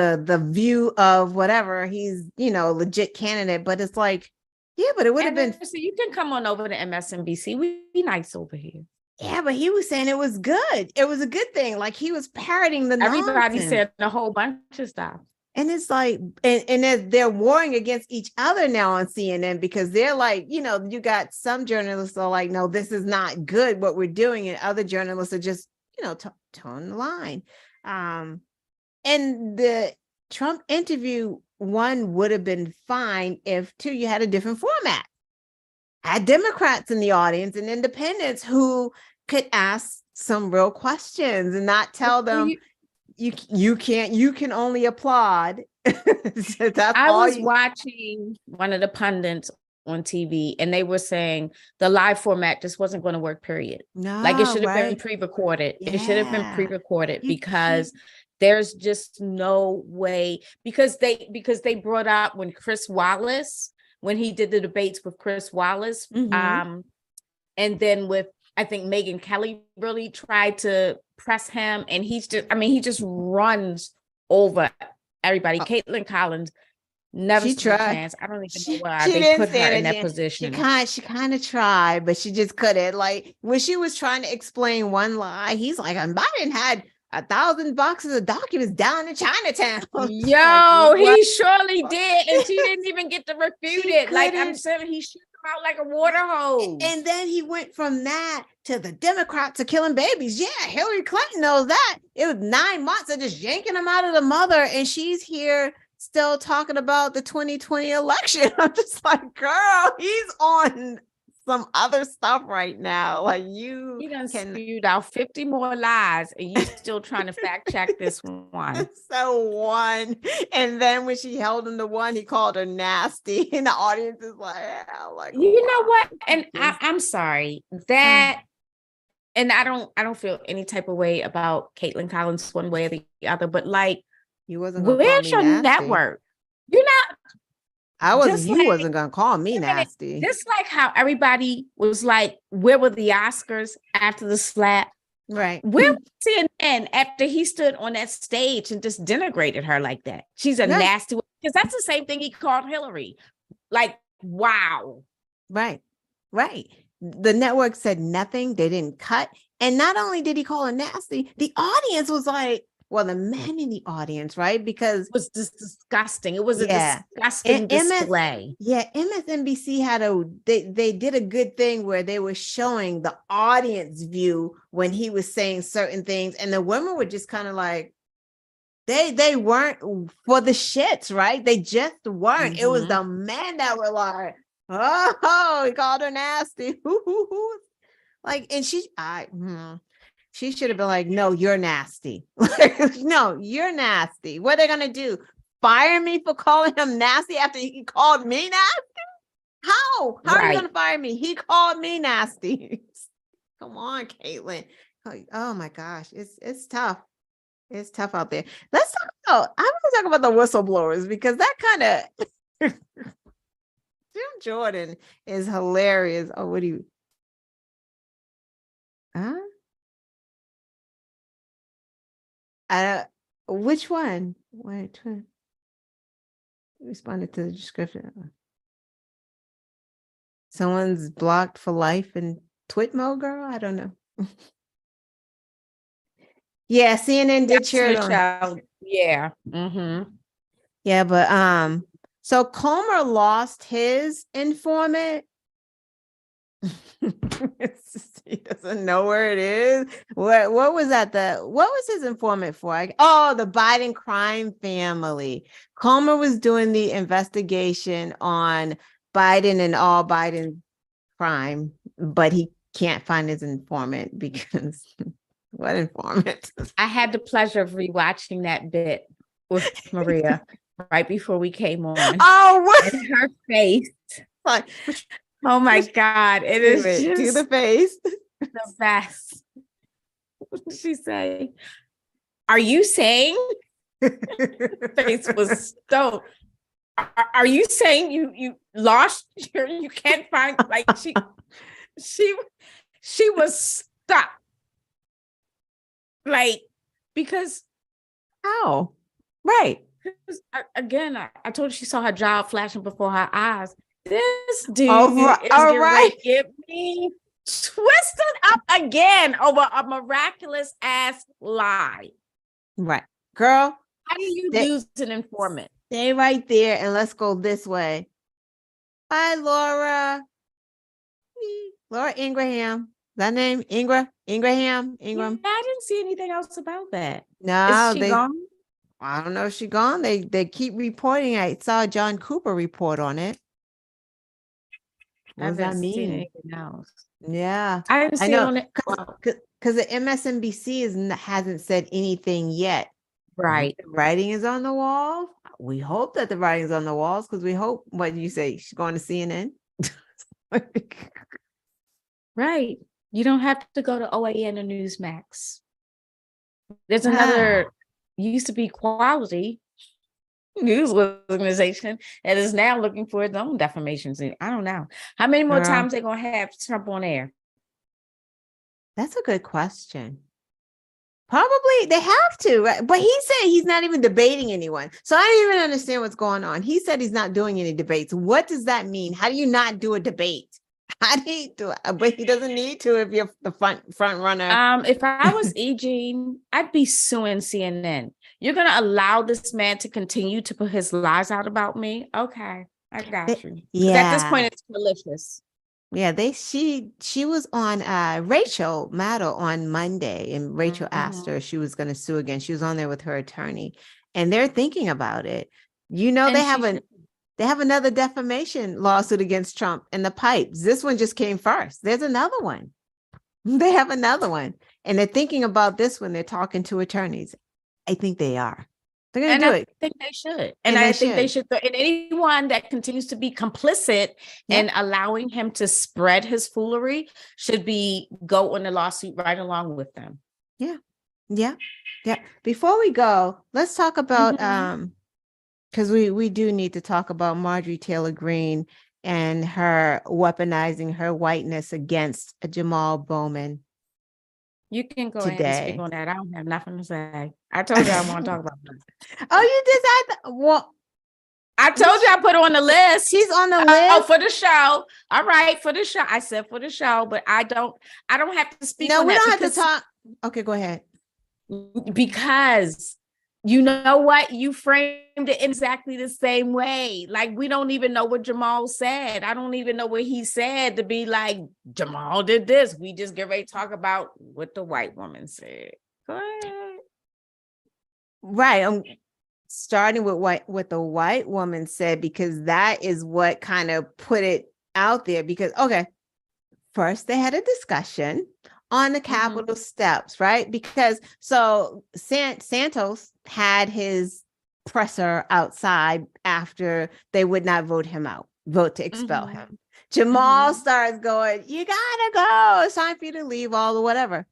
view of whatever he's legit candidate, but it's like, yeah, but it would have been, so you can come on over to MSNBC. We be nice over here. Yeah, but he was saying it was good. It was a good thing. Like, he was parroting the everybody nonsense. Said a whole bunch of stuff. And it's like, and they're warring against each other now on CNN, because they're like, you got some journalists are like, no, this is not good what we're doing, and other journalists are just towing the line. And the Trump interview one would have been fine if you had a different format, had Democrats in the audience and independents who could ask some real questions and not tell them you can only applaud. I was watching one of the pundits on TV, and they were saying the live format just wasn't going to work, period. No, like it should have been pre-recorded. Yeah. It should have been pre-recorded because there's just no way, because they brought up when he did the debates with Chris Wallace, and then with, I think Megyn Kelly really tried to press him, and he just runs over everybody. Caitlin Collins never stood a chance. I don't even know why they put her in that position. She kind of tried, but she just couldn't. Like, when she was trying to explain one lie, he's like, Biden had 1,000 boxes of documents down in Chinatown. Yo, he surely did, and she didn't even get to refute it. Like, I'm saying, he shoot him out like a water hose. And then he went from that to the Democrats are killing babies. Yeah, Hillary Clinton knows that. It was 9 months of just yanking them out of the mother, and she's here still talking about the 2020 election. I'm just like, girl, he's on some other stuff right now. Like, you done spewed out 50 more lies, and you still trying to fact check this one. So one, and then when she held him to one, he called her nasty, and the audience is like, you know what? And I'm sorry that, and I don't feel any type of way about Caitlin Collins one way or the other, but like, where's your network? You're not. Wasn't gonna call me nasty. Just like how everybody was like, where were the Oscars after the slap? Right. Where was CNN after he stood on that stage and just denigrated her like that? She's a nasty, because that's the same thing he called Hillary. Like, wow. Right. The network said nothing. They didn't cut. And not only did he call her nasty, the audience was like, the men in the audience, right? Because it was just disgusting. It was a disgusting display. MSNBC had they did a good thing where they were showing the audience view when he was saying certain things, and the women were just kind of like, they weren't for the shits, right? They just weren't. It was the men that were like, oh, he called her nasty. Like, and she should have been like, no, you're nasty. No, you're nasty. What are they gonna do? Fire me for calling him nasty after he called me nasty? How are you gonna fire me? He called me nasty. Come on, Caitlin. Oh my gosh, it's tough. It's tough out there. I want to talk about the whistleblowers, because that kind of Jim Jordan is hilarious. Oh, what do you? Which one? Wait, responded to the description. Someone's blocked for life in Twitmo, girl. I don't know. Yeah, CNN did share it on. Yeah. Yeah, but so Comer lost his informant. He doesn't know where it is. What was that? What was his informant for? The Biden crime family. Comer was doing the investigation on Biden and all Biden crime, but he can't find his informant because what informant? I had the pleasure of rewatching that bit with Maria right before we came on. Oh, what? And her face. Like, oh my God. It is just do the face. The best. What did she say? Are you saying? Face was stoked. Are you saying you lost you can't find, like, she was stuck. Like, because how? Right. Again, I told her she saw her job flashing before her eyes. This dude is get me twisted up again over a miraculous ass lie. Right. Girl, how do you use an informant? Stay right there and let's go this way. Hi, Laura. Laura Ingraham. That name? Ingram? Yeah, I didn't see anything else about that. No, is she gone? I don't know if she's gone. They keep reporting. I saw John Cooper report on it. What does that mean? Seen anything else. Yeah, I didn't see it on it because the MSNBC hasn't said anything yet. Right. The writing is on the wall. We hope that the writing is on the walls, because we hope. What do you say? She's going to CNN. Right. You don't have to go to OAN or Newsmax. There's another, used to be Quality news organization that is now looking for its own defamation. I don't know. How many more times they're going to have Trump on air? That's a good question. Probably they have to, right? But he said he's not even debating anyone. So I don't even understand what's going on. He said he's not doing any debates. What does that mean? How do you not do a debate? How do you do it? But he doesn't need to if you're the front runner. If I was Eugene, I'd be suing CNN. You're going to allow this man to continue to put his lies out about me? Okay, I got you. Yeah. At this point, it's malicious. Yeah, she was on Rachel Maddow on Monday, and Rachel asked her if she was going to sue again. She was on there with her attorney, and they're thinking about it. You know, they have another defamation lawsuit against Trump in the pipes. This one just came first. There's another one. They have another one, and they're thinking about this when they're talking to attorneys. I think they are. They're going to do it. I think they should. And I think they should. And anyone that continues to be complicit in allowing him to spread his foolery should go on the lawsuit right along with them. Yeah. Before we go, let's talk about, because we do need to talk about Marjorie Taylor Greene and her weaponizing her whiteness against Jamal Bowman. You can go ahead and speak on that. I don't have nothing to say. I told you I want to talk about that. Oh, you did? I told you I put her on the list. She's on the list. Oh, for the show. All right, for the show. I said for the show, but I don't have to speak. No, we don't have to talk. Okay, go ahead. Because you know what? You framed it exactly the same way. Like, we don't even know what Jamal said. I don't even know what he said to be like, Jamal did this. We just get ready to talk about what the white woman said. Go ahead. Right. I'm starting with what the white woman said, because that is what kind of put it out there. Because, okay, first they had a discussion on the Capitol steps, right? Because so Santos had his presser outside after they would not vote to expel him. Jamal starts going, you gotta go. It's time for you to leave, all or whatever.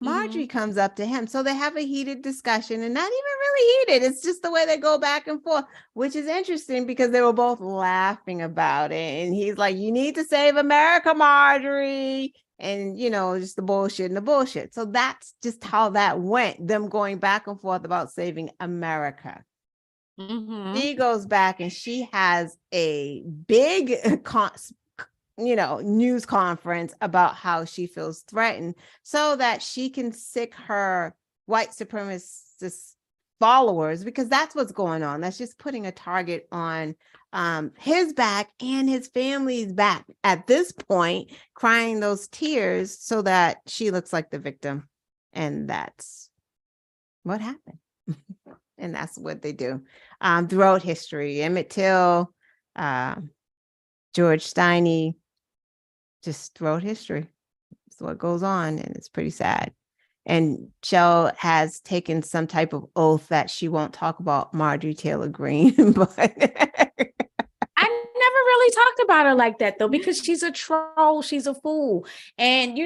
Marjorie comes up to him. So they have a heated discussion, and not even really heated. It's just the way they go back and forth, which is interesting because they were both laughing about it. And he's like, you need to save America, Marjorie. And, just the bullshit and the bullshit. So that's just how that went, them going back and forth about saving America. She goes back and she has a big news conference about how she feels threatened, so that she can sick her white supremacist followers, because that's what's going on. That's just putting a target on his back and his family's back at this point, crying those tears so that she looks like the victim. And that's what happened. And that's what they do throughout history. Emmett Till, George Steiny, just throughout history. It's what goes on, and it's pretty sad. And Shell has taken some type of oath that she won't talk about Marjorie Taylor Greene, but I never really talked about her like that, though, because she's a troll. She's a fool. And,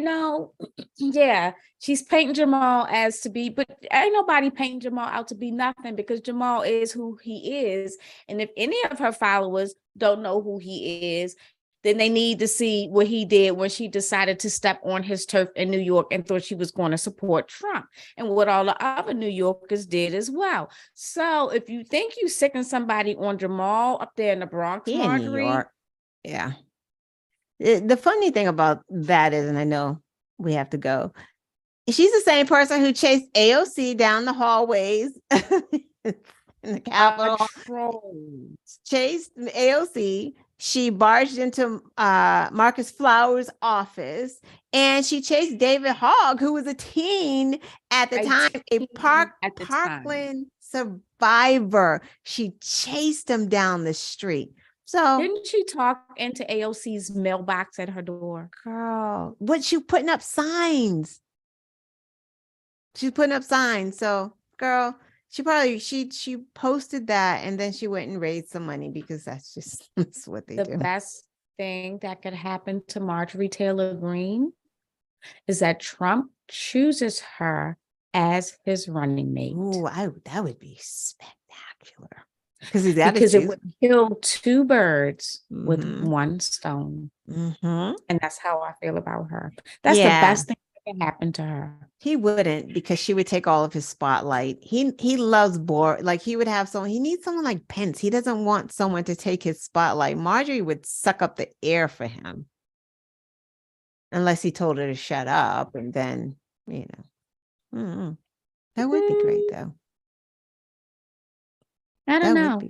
yeah, she's painting Jamal as to be, but ain't nobody painting Jamal out to be nothing, because Jamal is who he is. And if any of her followers don't know who he is, then they need to see what he did when she decided to step on his turf in New York and thought she was going to support Trump, and what all the other New Yorkers did as well. So if you think you sicking somebody on Jamal up there in the Bronx, Marjorie, in New York. Yeah. The funny thing about that is, and I know we have to go, she's the same person who chased AOC down the hallways in the Capitol. Chased AOC. She barged into Marcus Flowers' office, and she chased David Hogg, who was a teen at the time, a Parkland survivor. She chased him down the street. So didn't she talk into AOC's mailbox at her door? Girl, but she putting up signs. She's putting up signs. So, girl, she posted that, and then she went and raised some money, because that's what they do. The best thing that could happen to Marjorie Taylor Greene is that Trump chooses her as his running mate. Ooh, that would be spectacular. Because it would kill two birds with one stone. And that's how I feel about her. That's the best thing that can happen to her. He wouldn't, because she would take all of his spotlight. He loves like he would have someone. He needs someone like Pence. He doesn't want someone to take his spotlight. Marjorie would suck up the air for him, unless he told her to shut up, and then that would be great, though. I don't know.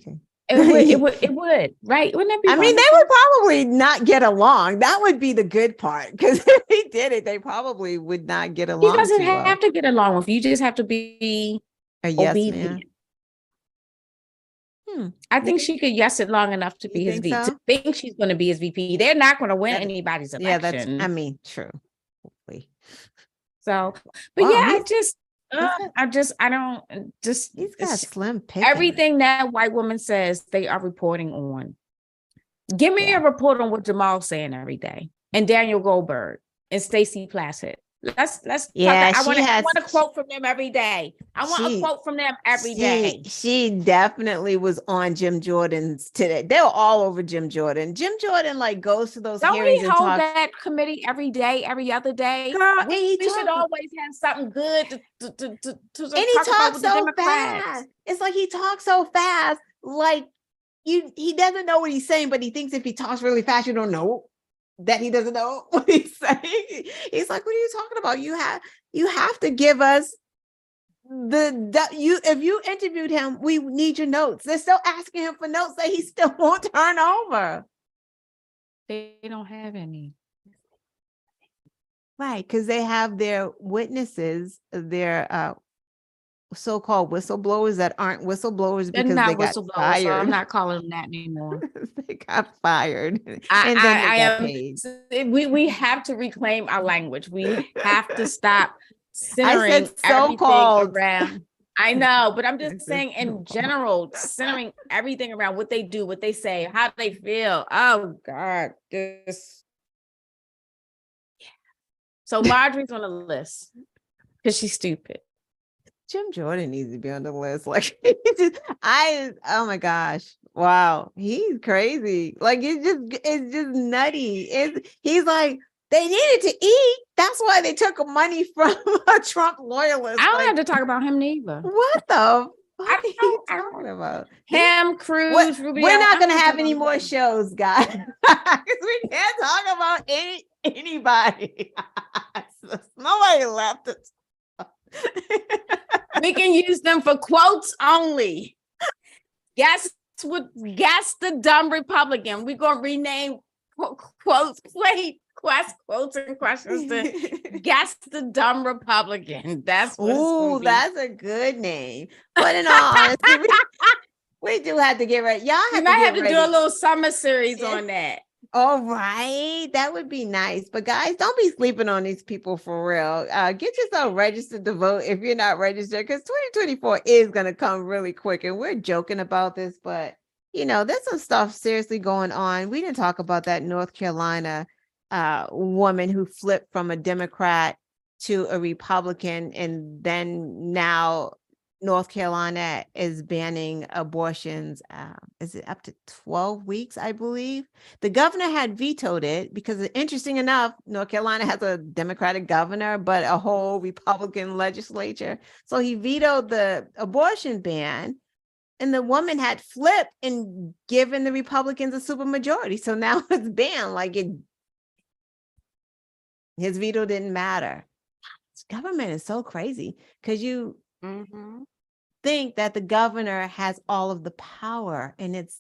It would, right? Wouldn't it be? I mean, they would probably not get along. That would be the good part, because if he did it, they probably would not get along. He doesn't have to get along with you. You just have to be a yes man. I think she could yes it long enough to be his VP. To think she's going to be his VP. They're not going to win anybody's election. Yeah, true. Hopefully. So, but I don't he's got slim pickings. Everything that white woman says, they are reporting on. Give me a report on what Jamal's saying every day, and Daniel Goldberg and Stacey Placid. Let's I want a quote from them every day. I want a quote from them every day. She definitely was on Jim Jordan's today. They were all over Jim Jordan. Jim Jordan goes to those hearings and hold that committee every day, every other day. Girl, we should always have something good to and he talks so fast. It's like he talks so fast, like he doesn't know what he's saying, but he thinks if he talks really fast, you don't know that he doesn't know what he's saying. He's like, what are you talking about? You have to give us if you interviewed him, we need your notes. They're still asking him for notes that he still won't turn over. They don't have any. Right, because they have their witnesses, their so-called whistleblowers that aren't whistleblowers because they got fired. So I'm not calling them that anymore. They got fired, and then they got paid. We have to reclaim our language. We have to stop centering so-called around. I know, but I'm just saying in general, centering everything around what they do, what they say, how they feel. Oh God, this. So Marjorie's on the list because she's stupid. Jim Jordan needs to be on the list. Like, oh my gosh. Wow. He's crazy. Like, it's just nutty. He's like, they needed to eat. That's why they took money from a Trump loyalist. I don't have to talk about him neither. What the fuck are you talking about? Him, Cruz, Rubio. We're not going to have any more shows, guys. Because we can't talk about anybody. Nobody left us. We can use them for quotes only. Guess the dumb Republican. We're gonna rename quotes and questions to guess the dumb Republican. That's what that's a good name. But in all honesty, we do have to get ready. Y'all have to do a little summer series on that. All right, that would be nice. But guys, don't be sleeping on these people for real. Get yourself registered to vote if you're not registered, because 2024 is going to come really quick. And we're joking about this, but there's some stuff seriously going on. We didn't talk about that North Carolina woman who flipped from a Democrat to a Republican, and then now North Carolina is banning abortions. Is it up to 12 weeks, I believe? The governor had vetoed it because, interesting enough, North Carolina has a Democratic governor, but a whole Republican legislature. So he vetoed the abortion ban, and the woman had flipped and given the Republicans a supermajority. So now it's banned. His veto didn't matter. This government is so crazy because you think that the governor has all of the power, and this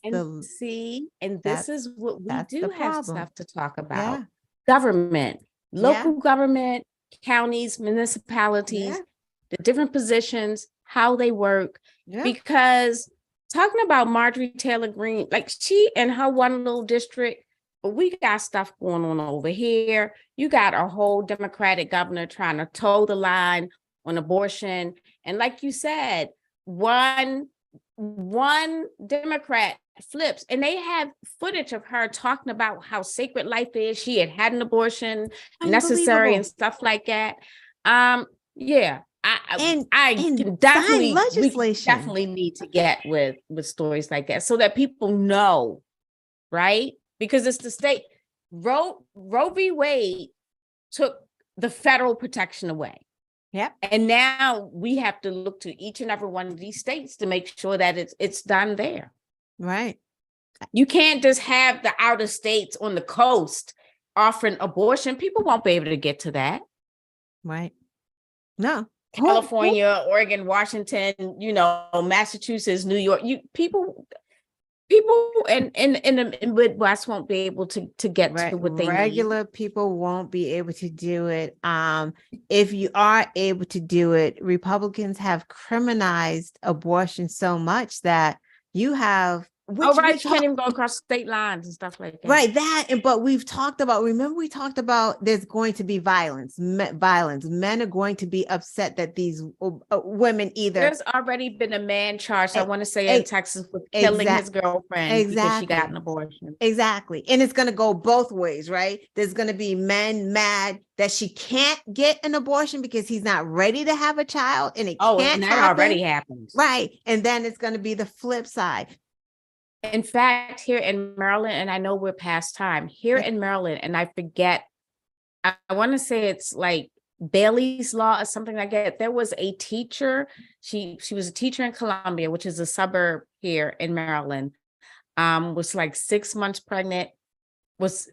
is what we do have stuff to talk about. Yeah. Government, local government, counties, municipalities, the different positions, how they work. Because talking about Marjorie Taylor Greene, like she and her one little district, but we got stuff going on over here. You got a whole Democratic governor trying to toe the line on abortion. And like you said, one Democrat flips, and they have footage of her talking about how sacred life is. She had an abortion necessary and stuff like that. I definitely need to get with stories like that so that people know, right? Because it's the state. Roe v. Wade took the federal protection away. Yeah. And now we have to look to each and every one of these states to make sure that it's done there. Right. You can't just have the outer states on the coast offering abortion. People won't be able to get to that. Right. No. California, Oregon, Washington, Massachusetts, New York. People in the Midwest won't be able to get to what they need. Regular people won't be able to do it. If you are able to do it, Republicans have criminalized abortion so much that you have. You can't even go across state lines and stuff like that. Right, but we talked about there's going to be violence. Men are going to be upset that these women either. There's already been a man charged, I want to say, in Texas with killing his girlfriend because she got an abortion. Exactly. And it's going to go both ways, right? There's going to be men mad that she can't get an abortion because he's not ready to have a child, and it can't and that happen. Already happens. Right. And then it's going to be the flip side. In fact, here in Maryland, and I know we're past time, here in Maryland, and I forget, I want to say it's like Bailey's Law or something like that. There was a teacher, she was a teacher in Columbia, which is a suburb here in Maryland, was like 6 months pregnant, was,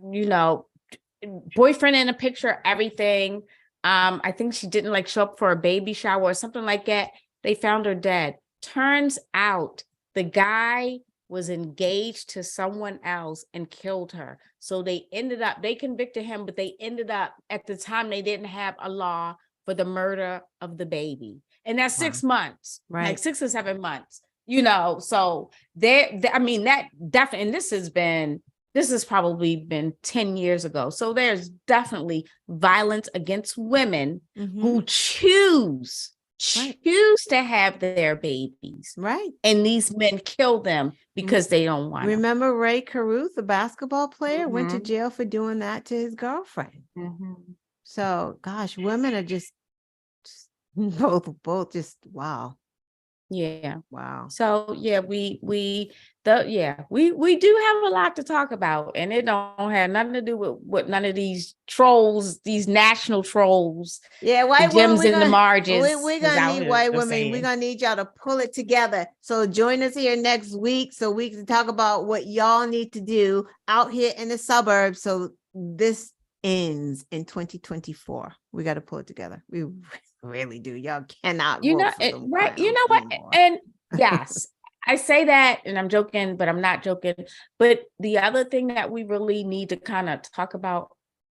boyfriend in a picture, everything. I think she didn't show up for a baby shower or something like that. they found her dead. Turns out the guy was engaged to someone else and killed her. So they convicted him, but they ended up, at the time, they didn't have a law for the murder of the baby. And that's 6 months, right? Like 6 or 7 months, so I mean, that definitely, and this has probably been 10 years ago. So there's definitely violence against women who choose to have their babies. Right. And these men kill them because they don't want Remember them. Ray Caruth, the basketball player, went to jail for doing that to his girlfriend. So, gosh, women are just both just wow. Yeah. Wow. So yeah, we do have a lot to talk about, and it don't have nothing to do with what none of these trolls, these national trolls. Yeah, white gems women, in the margins. We're gonna need white women. We're gonna need y'all to pull it together. So join us here next week so we can talk about what y'all need to do out here in the suburbs. So this ends in 2024. We got to pull it together. We really do. Y'all cannot right. You know what? Anymore. And yes, I say that and I'm joking, but I'm not joking. But the other thing that we really need to kind of talk about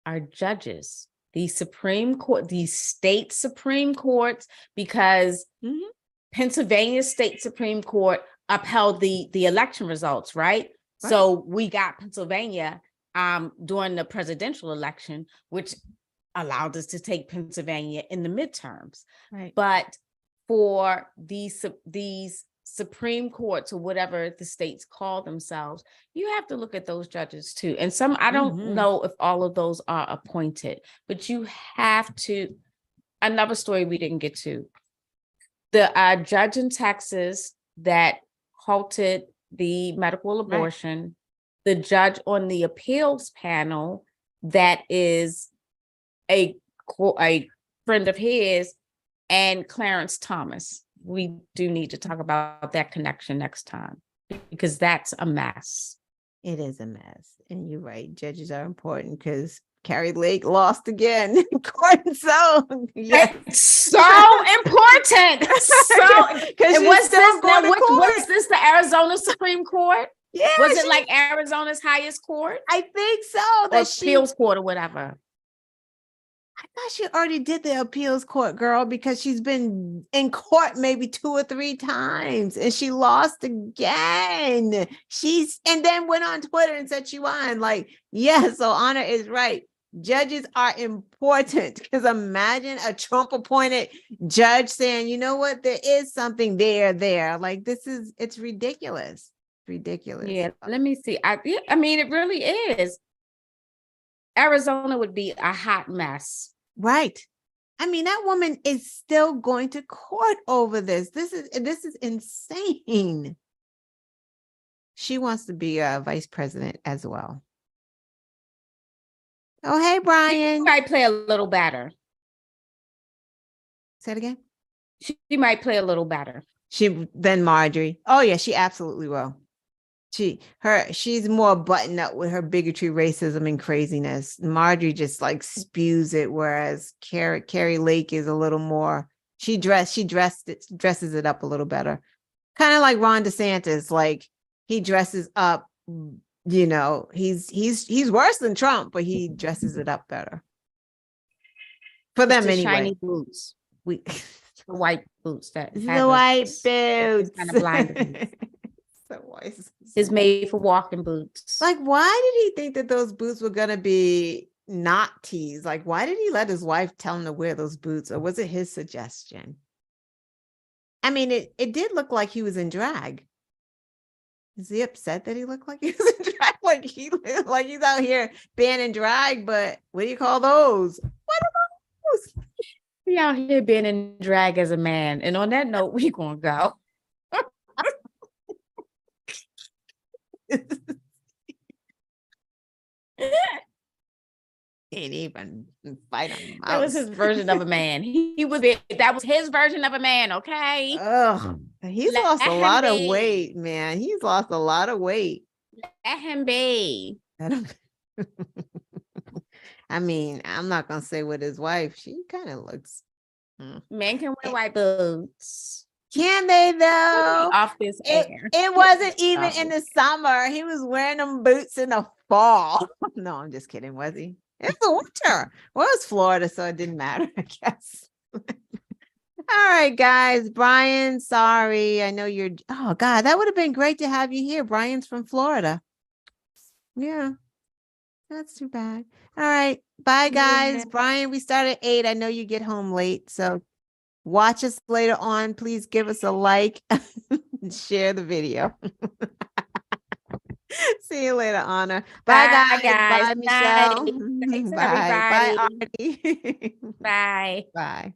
are judges, the Supreme Court, these state Supreme Courts, because Pennsylvania State Supreme Court upheld the election results, right? So we got Pennsylvania during the presidential election, which allowed us to take Pennsylvania in the midterms. Right. But for these Supreme Courts, or whatever the states call themselves, you have to look at those judges too. And some, I don't know if all of those are appointed, but you have to. Another story we didn't get to. The judge in Texas that halted the medical abortion, the judge on the appeals panel that is a friend of his, and Clarence Thomas. We do need to talk about that connection next time, because that's a mess. It is a mess. And you're right. Judges are important, because Carrie Lake lost again in court. So it's so important. Because was this the Arizona Supreme Court? Yeah. Was it like Arizona's highest court? I think so. Or appeals court or whatever. I thought she already did the appeals court, girl, because she's been in court maybe 2 or 3 times and she lost again. And then went on Twitter and said she won. Like, yeah, so Honor is right. Judges are important, because imagine a Trump appointed judge saying, you know what, there is something there. Like, it's ridiculous. Ridiculous. Yeah, let me see. I mean, it really is. Arizona would be a hot mess. Right. I mean, that woman is still going to court over this. This is insane. She wants to be a vice president as well. Oh, hey, Brian. She might play a little better. Say it again. She might play a little better. Than Marjorie. Oh, yeah, she absolutely will. She's more buttoned up with her bigotry, racism, and craziness. Marjorie just like spews it, whereas Carrie Lake is a little more. She dresses it up a little better, kind of like Ron DeSantis. Like, he dresses up. You know, he's worse than Trump, but he dresses it up better for them anyway. Shiny boots. The white boots. The white boots. Kind of blinding. Is made for walking boots. Like, why did he think that those boots were gonna be not tees? Like, why did he let his wife tell him to wear those boots, or was it his suggestion? I mean, it did look like he was in drag. Is he upset that he looked like he was in drag? Like he's out here being in drag, but what do you call those? What are those? He out here being in drag as a man. And on that note, we gonna go. Can't even fight him. That was his version of a man. That was his version of a man. Okay. Oh, he's lost a lot of weight, man. He's lost a lot of weight. Let him be. I mean, I'm not gonna say with his wife. She kind of looks. Men can wear white boots. Can they though? Off this air. It wasn't even in the summer. He was wearing them boots in the fall. No, I'm just kidding. Was he? It's the winter. Well, it's Florida, so it didn't matter, I guess. All right, guys. Brian, sorry. I know you're. Oh, God, that would have been great to have you here. Brian's from Florida. Yeah, that's too bad. All right. Bye, guys. Yeah. Brian, we start at 8. I know you get home late, so watch us later on. Please give us a like and share the video. See you later, Anna. Bye, guys. Bye, Michelle. Thanks, Bye. Bye, everybody. Artie. Bye. Bye.